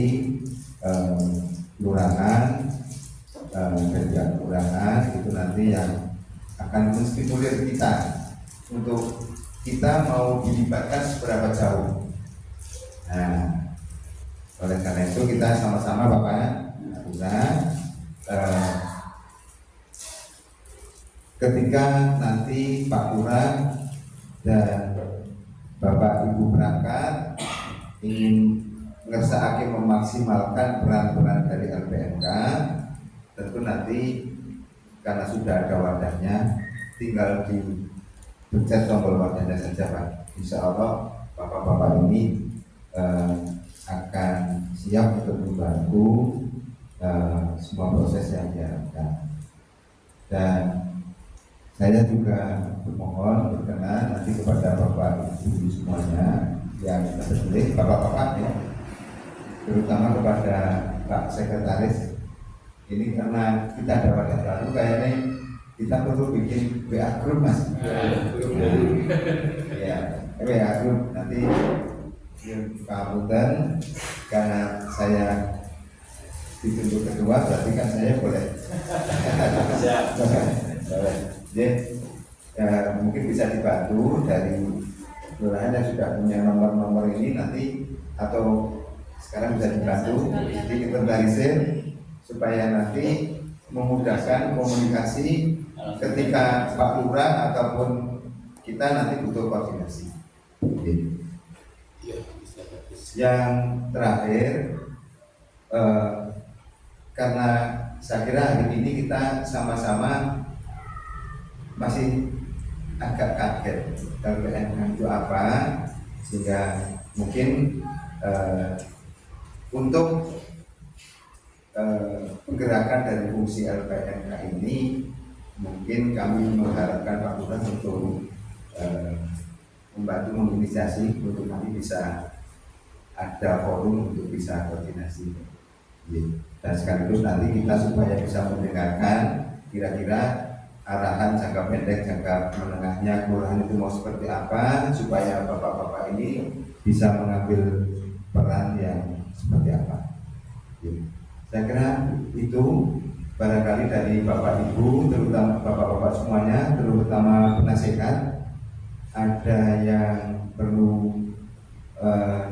kelurahan kerja kelurahan itu nanti yang akan menstimulir kita untuk kita mau dilibatkan seberapa jauh. Nah, oleh karena itu kita sama-sama Bapak ketika nanti Pak Lurah dan Bapak Ibu perangkat ingin ngersakake memaksimalkan peran-peran dari LPMK, tentu nanti karena sudah ada wadahnya, tinggal dipencet tombol wadahnya saja Pak. Insya Allah Bapak-Bapak ini akan siap untuk membantu semua proses yang diharapkan. Dan saya juga bermohon berkenan nanti kepada Bapak Ibu semuanya yang terpilih, Bapak-Bapak ya, terutama kepada Pak Sekretaris. Ini karena kita ada wadah baru, kayaknya kita perlu bikin WA group Mas. Ya, WA group nanti Pak Butan, karena saya ditunjuk kedua berarti kan saya boleh. Boleh. Jadi mungkin bisa dibantu dari kelurahan yang sudah punya nomor-nomor ini nanti, atau sekarang bisa dibantu diinventarisir supaya nanti memudahkan komunikasi ketika Pak Lurah ataupun kita nanti butuh koordinasi. Yang terakhir, karena saya kira hari ini kita sama-sama masih agak kaget LPMK itu apa, sehingga mungkin untuk penggerakan dari fungsi LPMK ini mungkin kami mengharapkan Pak Lurah untuk membantu menginisiasi untuk nanti bisa ada forum untuk bisa koordinasi. Dan sekaligus nanti kita supaya bisa mendengarkan kira-kira arahan jangka pendek, jangka menengahnya kelurahan itu mau seperti apa, supaya bapak-bapak ini bisa mengambil peran yang seperti apa. Saya kira itu barangkali dari Bapak Ibu, terutama Bapak-bapak semuanya, terutama penasehat, ada yang perlu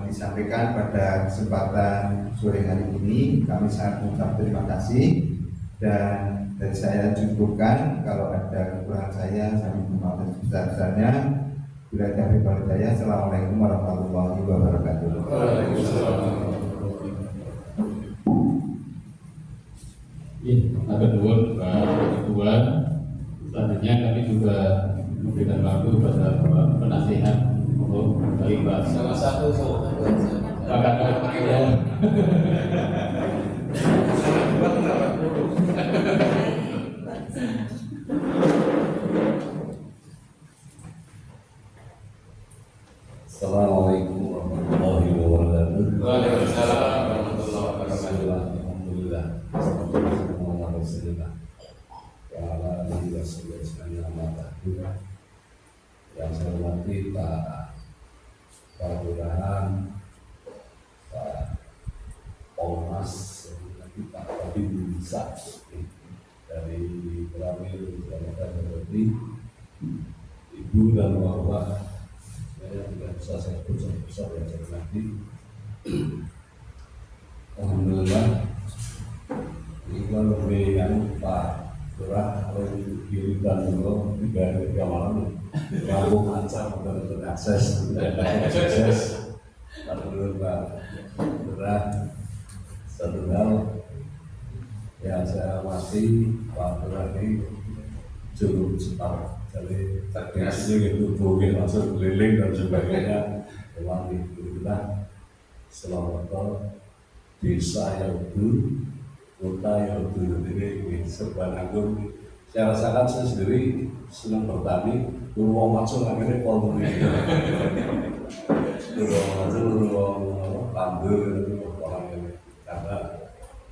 disampaikan pada kesempatan sore hari ini. Kami sangat mengucapkan terima kasih, dan dari saya cukupkan. Kalau ada kekurangan saya minta maaf sebesar-besarnya. Bila taufiq wal hidayah. Assalamualaikum warahmatullahi wabarakatuh. Kedua, kedua, selanjutnya kami juga memberikan waktu pada penasihat untuk terlibat. Salah satu Assalamualaikum warahmatullahi wabarakatuh. Waalaikumsalam warahmatullahi wabarakatuh. Alhamdulillah. Rasulullah. Yang saya hormati Pak Lurah, Pak Polmas, Pak Kabin Bisa dari Pramil, seperti Ibu dan Bapak. Saya tidak bisa saya besar yang saya hormati. Alhamdulillah. Ini lebih yang Pak Lurah dirikan dulu 3 malam lalu lancar untuk akses Alhamdulillah. Lurah satu hal yang saya hormati, Pak Lurah ini cukup cepat, jadi teknisnya gitu, mungkin langsung keliling dan sebagainya. Memang kita selamat desa yang dulu, kota yang dulu ini serba agung. Saya rasakan saya sendiri senang bertani, Ruang macul akhirnya kolom ini. Ruang macul, ruang tandur orang ini. Karena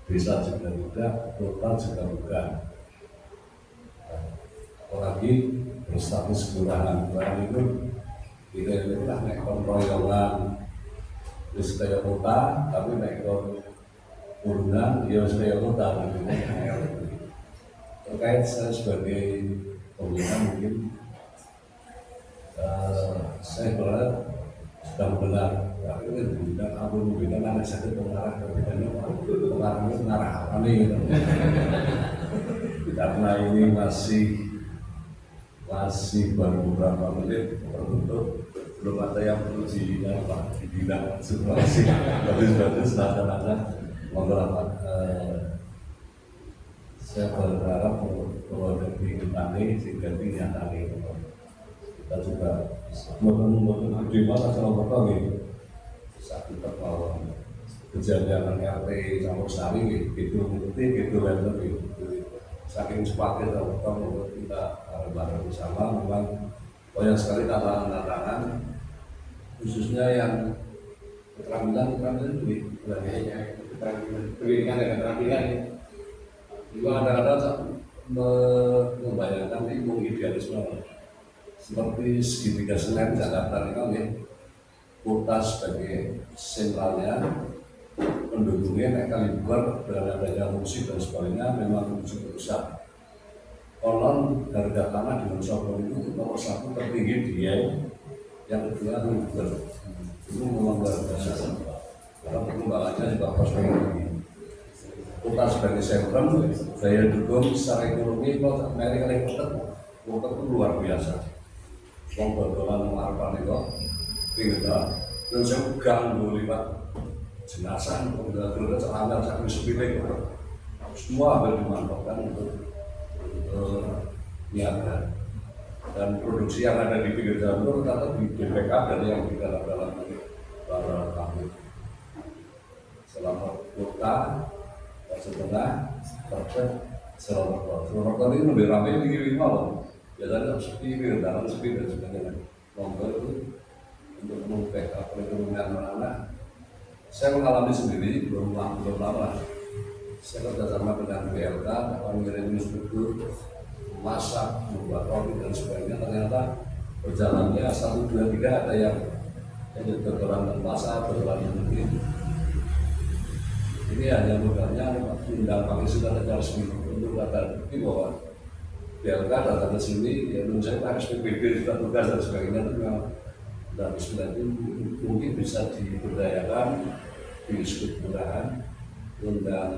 desa juga tidak, kota juga bukan. Apalagi berstatus kelurahan itu kita lah naik royongan terus kayak kota, tapi naik urunan ya kayak kota gitu. Terkait saya sebagai pembina mungkin saya berharap sudah benar. Ini bidang aku membina anak sakit pengarah ke bidangnya pengarahnya pengarah apa nih gitu. Karena ini masih baru beberapa menit terbentuk, belum ada yang perlu dibina situasi bagus-bagus rata-rata mengelak. Saya berharap bahwa dari ini sehingga dinyatakan kita juga membuat dimana selama kami saat kita bahwa kejadian RT campur sari itu lebih saking sepatnya bahwa kita bareng bersama memang banyak sekali tantangan khususnya yang keterampilan itu pendidikan dan keterampilan juga ada membayangkan itu idealisme seperti segitiga Senen Jakarta ini kota sebagai sentralnya penduduknya naik kali luar dengan adanya musik dan sebagainya memang cukup besar. Konon harga tanah di Wonosobo itu nomor 1 tertinggi dia, yang kedua luber. Itu memang luar biasa. Karena perkembangannya juga prospek tinggi. Kota sebagai sentrum, daya dukung secara ekonomi kota Amerika kota itu luar biasa. Wong dodolan harapan itu tinggal dan saya ganggu lipat jenazah udah terangkat sampai sepilih semua hampir dimantapkan untuk niaga dan produksi yang ada di pinggir jalan itu ternyata di backup dari yang di dalam para kami selama kota setengah persen Surakarta ini lebih ramai di kiri malam. Biasanya sepi, dalam sepi dan sebagainya. Lomba itu untuk membackup perekonomian anak-anak. Saya mengalami sendiri belum lama. Saya kerjasama dengan BLK, mengirim instruktur, masak, membuat roti dan sebagainya. Ternyata berjalannya 1, 2, 3 ada yang berjalan dan masak, berjalan mungkin. Ini hanya mudahnya undang pakai sudah ada resmi untuk data bukti bahwa BLK datang ke sini, ya menurut saya harus PBB sudah tugas dan sebagainya itu memang dan bismillah itu mungkin bisa diberdayakan di sudut kelurahan undang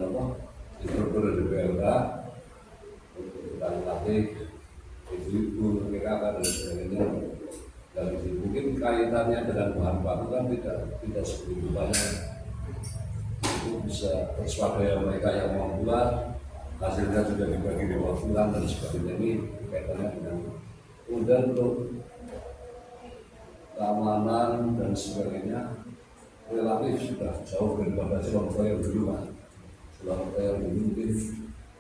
instruktur dari BLK untuk latih ibu-ibu, PKK dan sebagainya. Dan mungkin kaitannya dengan bahan baku kan tidak sebegitu banyak. Itu bisa perswadaya mereka yang mau buat hasilnya juga dibagi di bawah pulang dan sebagainya. Ini kaitannya dengan kemudian untuk keamanan dan sebagainya relatif sudah jauh daripada Surabaya yang dulu mas. Surabaya yang dulu mungkin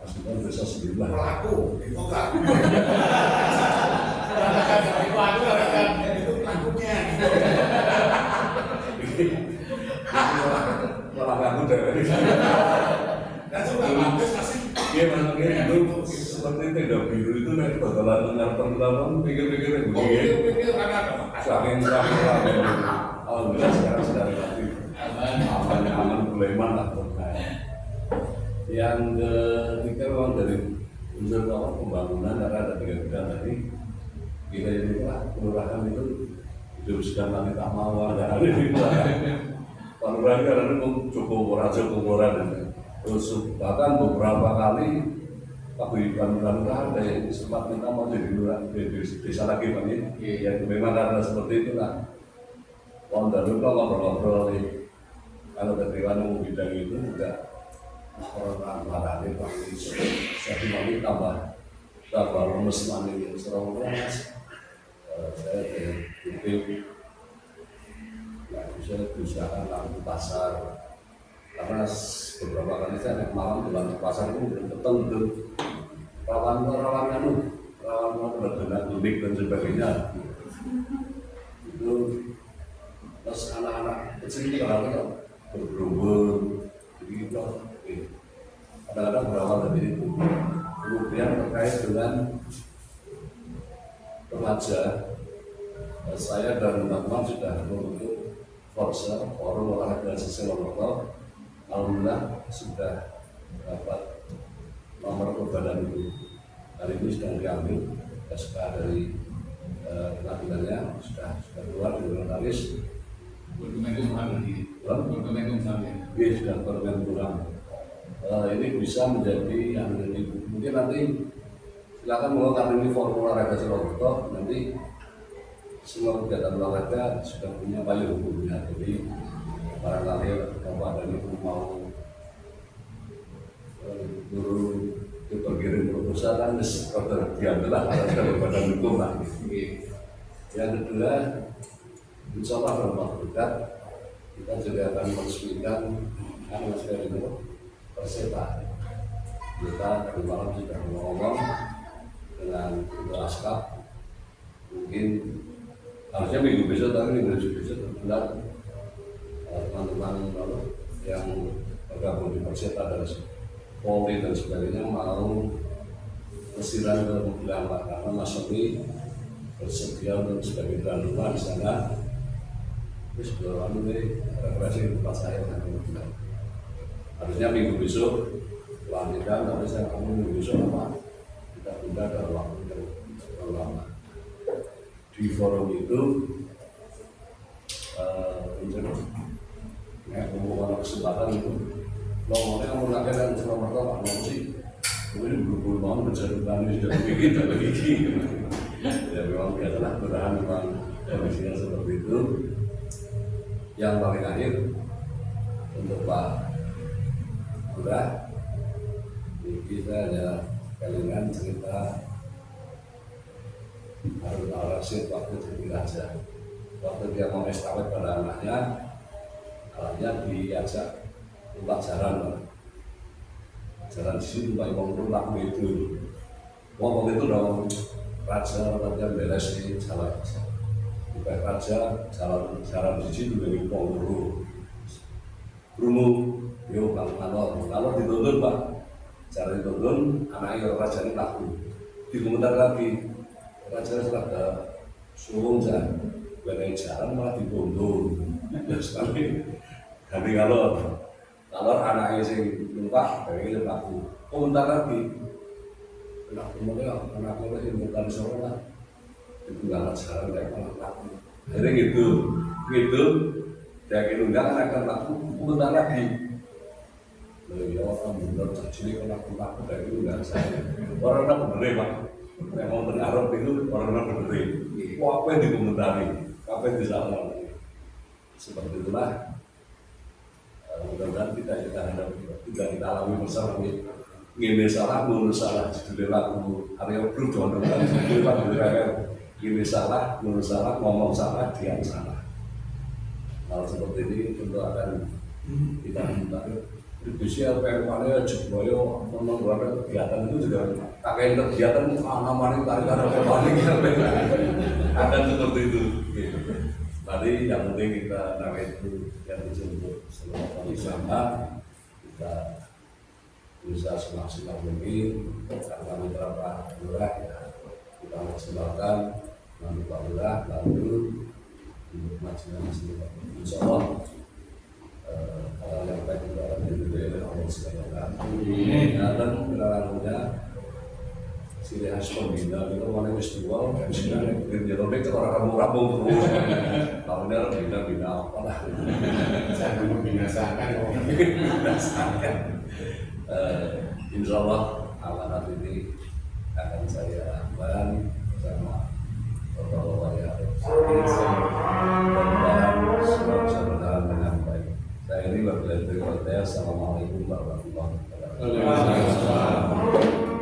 masih kan bisa sendiri lah. Pelaku itu kan. Itu pelakunya. Malah aku dari. Dan sudah bagus masih. Iya makanya itu seperti tenda biru itu nanti bakalan ngarep-ngarep pikir-pikir begini. Saking alhamdulillah sekarang sudah relatif aman Buleman lah. Yang ketiga memang dari unsur pembangunan karena ada 3 bidang tadi kita ini lah kelurahan itu hidup sedang nanti tak mau ada di kelurahan. Kelurahan karena itu cukup orang terus bahkan beberapa kali paguyuban kelurahan ada yang sempat minta mau jadi lurah di desa lagi Pak ya memang karena seperti itu lah. Wong-wong kalau ngobrol nih kalau ketika mau bidang itu juga orang marahnya Pak saya dimana tambah lemes mani serong saya jadi ya bisa berusaha langsung pasar karena beberapa kali saya naik malam di lantai pasar itu belum ketemu rawan rawan dengan unik dan sebagainya. Itu terus anak-anak kecil itu kalau bergerombol, jadi itu kadang-kadang berawal dari itu. Kemudian terkait dengan remaja, saya dan teman-teman sudah membentuk forum olahraga sosial lokal. Alhamdulillah sudah dapat nomor badan itu. Hari ini sedang diambil SK dari pengadilannya, sudah keluar dari notaris. Dokumen sampai. Iya, sudah dokumen pulang. Ini bisa menjadi yang mungkin nanti silakan melakukan ini forum olahraga Surakarta. Nanti semua kegiatan olahraga sudah punya payung hukumnya. Jadi barangkali kalau ada yang mau guru dipergiring proposal kan diambil lah dari badan hukum lah. Yang kedua, insya Allah dalam waktu dekat kita juga akan meresmikan Perseta. Kita tadi malam sudah ngomong dengan Ibu Askap, mungkin harusnya minggu besok, tapi minggu besok kebetulan teman-teman yang bergabung di Perseta dari Polri dan sebagainya mau kesiran ke mobilan karena Mas Sony bersedia untuk sebagai tuan rumah di sana. Terus lalu ini referensi tempat saya nanti mobilan. Harusnya minggu besok lanjutkan, tapi saya minggu besok apa kita tunda dalam waktu yang terlalu lama. Di forum itu membuat kesempatan itu ngomongnya menggunakan dan Surakarta Pak Nomsi kemudian berpuluh tahun berjalan sudah begitu begini ya memang biasalah bertahan memang kondisinya seperti itu. Yang paling akhir untuk Pak Lurah kita ada kalian cerita Harun Al-Rasyid waktu jadi raja, waktu dia mau estafet pada anaknya diajak numpak jalan di sini numpak numpak itu ngomong itu dong raja katanya beres di jalan numpak raja jalan di sini dari Ponguru Brumu yo bang kalau dituntun Pak jalan dituntun anaknya raja ini laku dikomentar lagi raja sudah suruh jalan jalan malah dituntun ya sekali. Jadi kalau anaknya sih numpak, kayaknya laku. Komentar lagi, anaknya sih numpak di sana, itu nggak sekarang kayak laku. Jadi gitu, dia kira nggak akan laku. Komentar lagi, ya orang benar jadi kalau laku dari itu nggak saya. Orang bener Pak, memang berharap itu orang bener. Wah apa yang dikomentari, apa yang disalah, seperti itulah. Mudah-mudahan kita hadapi tidak kita alami bersama ini salah, menurut salah judulnya lagu Arya Bro jangan judulnya lagu ini salah, menurut salah, ngomong salah, diam salah. Hal seperti ini tentu akan kita minta diskusi LPM-nya Jogboyo mengeluarkan kegiatan itu juga kakek kegiatan namanya tarik-tarik akan seperti itu. Tadi yang penting kita namanya itu yang disebut seluruh bersama kita bisa semaksimal mungkin karena mitra Pak Lurah ya kita maksimalkan nanti Pak Lurah lalu maksimal insya Allah hal yang baik itu akan diridhoi oleh Allah SWT. Dan kenalannya ciri khas pembina itu mana festival dan sebenarnya kerja itu orang kampung terus tahunnya orang bina apa lah saya membinasakan insya Allah amanat ini akan saya lakukan bersama Bapak-bapak yang dan semua bisa berjalan dengan baik. Saya ini berkata Assalamualaikum warahmatullahi wabarakatuh.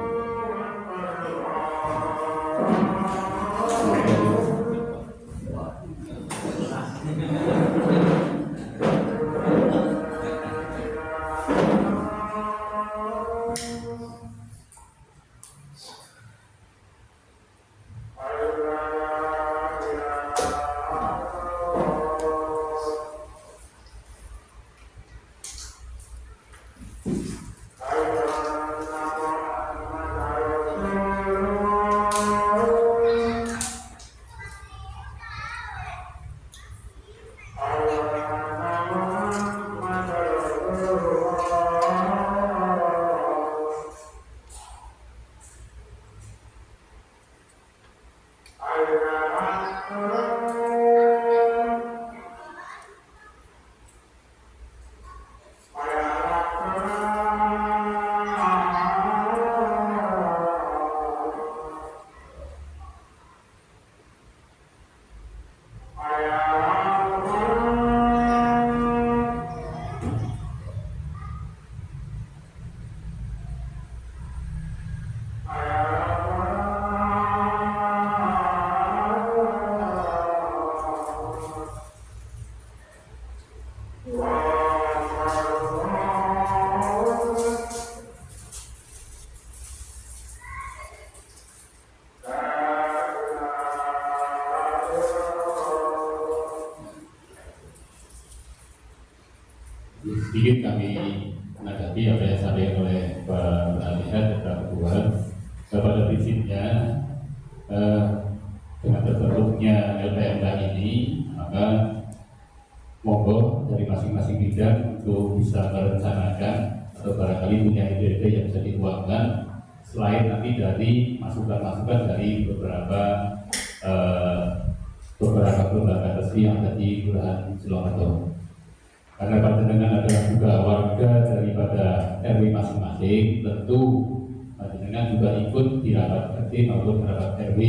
sedikit kami menanggapi apa yang disampaikan oleh Pak Alihat dan Pak Ketua. Pada prinsipnya dengan terbentuknya LPMK ini, maka monggo dari masing-masing bidang untuk bisa merencanakan atau barangkali punya ide-ide yang bisa dituangkan selain nanti dari masukan-masukan dari beberapa lembaga resmi yang ada di Kelurahan Siloarjo. Karena panjenengan adalah juga warga daripada RW masing-masing, tentu panjenengan juga ikut di rapat RT maupun rapat RW,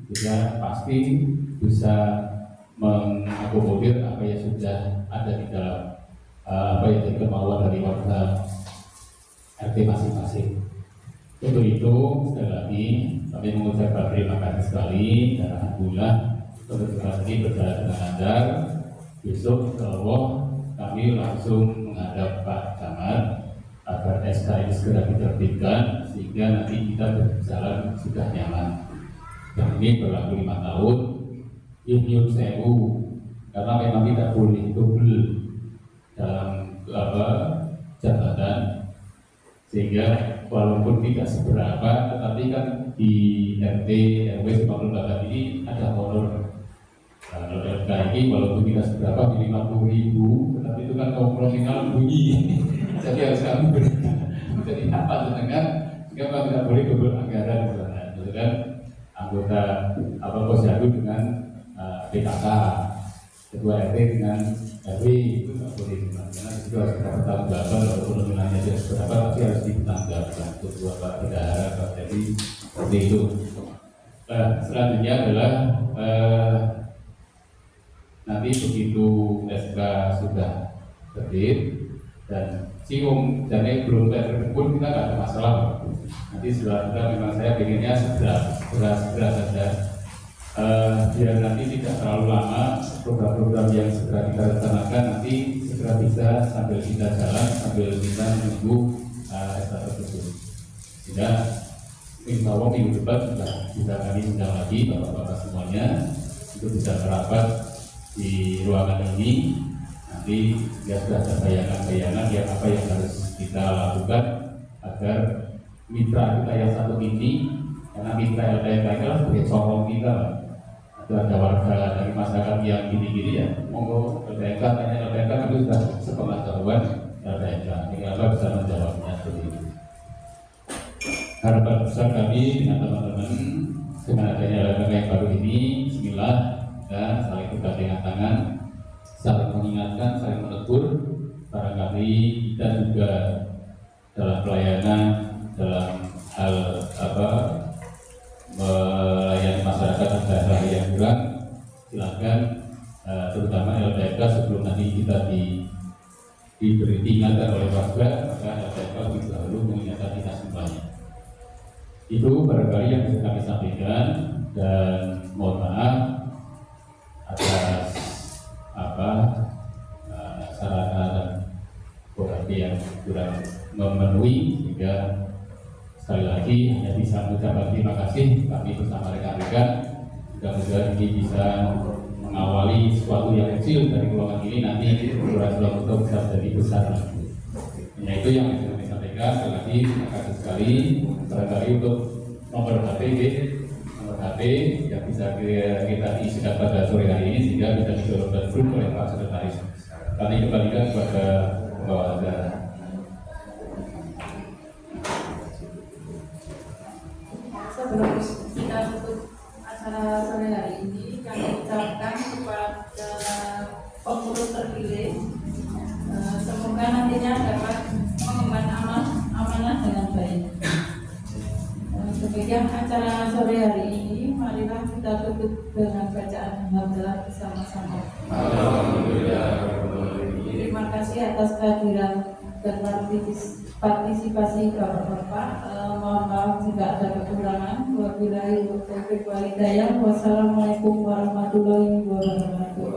sehingga pasti bisa mengakomodir apa yang sudah ada di dalam apa yang jadi kemauan dari warga RT masing-masing. Untuk itu sekali lagi kami mengucapkan terima kasih sekali dan alhamdulillah kebetulan ini berjalan dengan lancar. Besok insya kami langsung menghadap Pak Camat agar SK ini segera diterbitkan sehingga nanti kita berjalan sudah nyaman. Dan ini berlaku 5 tahun. Inyun sewu karena memang tidak boleh double dalam jabatan, sehingga walaupun tidak seberapa, tetapi kan di RT RW maupun lembaga ini ada honor. Kalau LK ini walaupun tidak seberapa di 50.000, tetapi itu kan kaum nominal bunyi. Jadi harus kami berikan. Jadi apa dengan sehingga tidak boleh double anggaran misalnya, gitu kan? Anggota posyandu dengan PKK, ketua RT dengan RW itu tidak boleh, karena itu harus kita pertanggungjawabkan walaupun nominalnya tidak seberapa, tapi harus dipertanggungjawabkan. Ketua Pak Bidara, Pak Jadi seperti itu. Selanjutnya adalah nanti begitu SK sudah terbit dan cium jadi belum terkumpul, kita nggak ada masalah. Nanti setelah kita memang saya pengennya segera saja, biar nanti tidak terlalu lama program-program yang segera kita rencanakan nanti segera bisa sambil kita jalan sambil kita menunggu SK tersebut. Tidak, insya Allah minggu depan sudah bisa kami undang lagi bapak-bapak semuanya untuk bisa merapat di ruangan ini. Nanti ya sudah ada bayangan-bayangan yang apa yang harus kita lakukan agar mitra kita yang satu ini, karena mitra LPMK adalah sebagai corong kita. Ada warga dari masyarakat yang gini-gini ya, monggo LPMK tanya LPMK itu sudah sepengetahuan LPMK, tinggal apa bisa menjawabnya seperti itu. Harapan besar kami dengan teman-teman dengan adanya LPMK yang baru ini, bismillah, dan saling bergandengan dengan tangan, saling mengingatkan, saling menegur. Barangkali kita juga dalam pelayanan, dalam hal melayani masyarakat ada hal yang kurang, silakan terutama LPMK sebelum nanti kita diberi diingatkan oleh warga, maka LPMK lebih dahulu mengingatkan kita semuanya. Itu barangkali yang bisa kami sampaikan, dan mohon maaf atas sarana dan prasarana yang kurang memenuhi, sehingga sekali lagi hanya bisa mengucapkan terima kasih kami bersama rekan-rekan. Mudah-mudahan ini bisa mengawali sesuatu yang kecil dari ruangan ini, nanti Kelurahan untuk bisa menjadi besar lagi. Hanya itu yang bisa kami sampaikan. Sekali lagi terima kasih sekali. Barangkali untuk nomor HP yang bisa kita isikan pada sore hari ini sehingga bisa didownload grup oleh Pak Sekretaris. Kami kembalikan kepada pembawa acara. Sebelum kita tutup acara sore hari ini, kami ucapkan kepada pengurus terpilih, semoga nantinya dapat mengemban amanah dengan baik. Demikian acara sore hari ini, marilah kita tutup dengan bacaan hamdalah bersama-sama. Terima kasih atas kehadiran dan partisipasi Bapak-Bapak. Mohon maaf jika ada kekurangan. Wabillahi taufiq wal hidayah. Wassalamualaikum warahmatullahi wabarakatuh.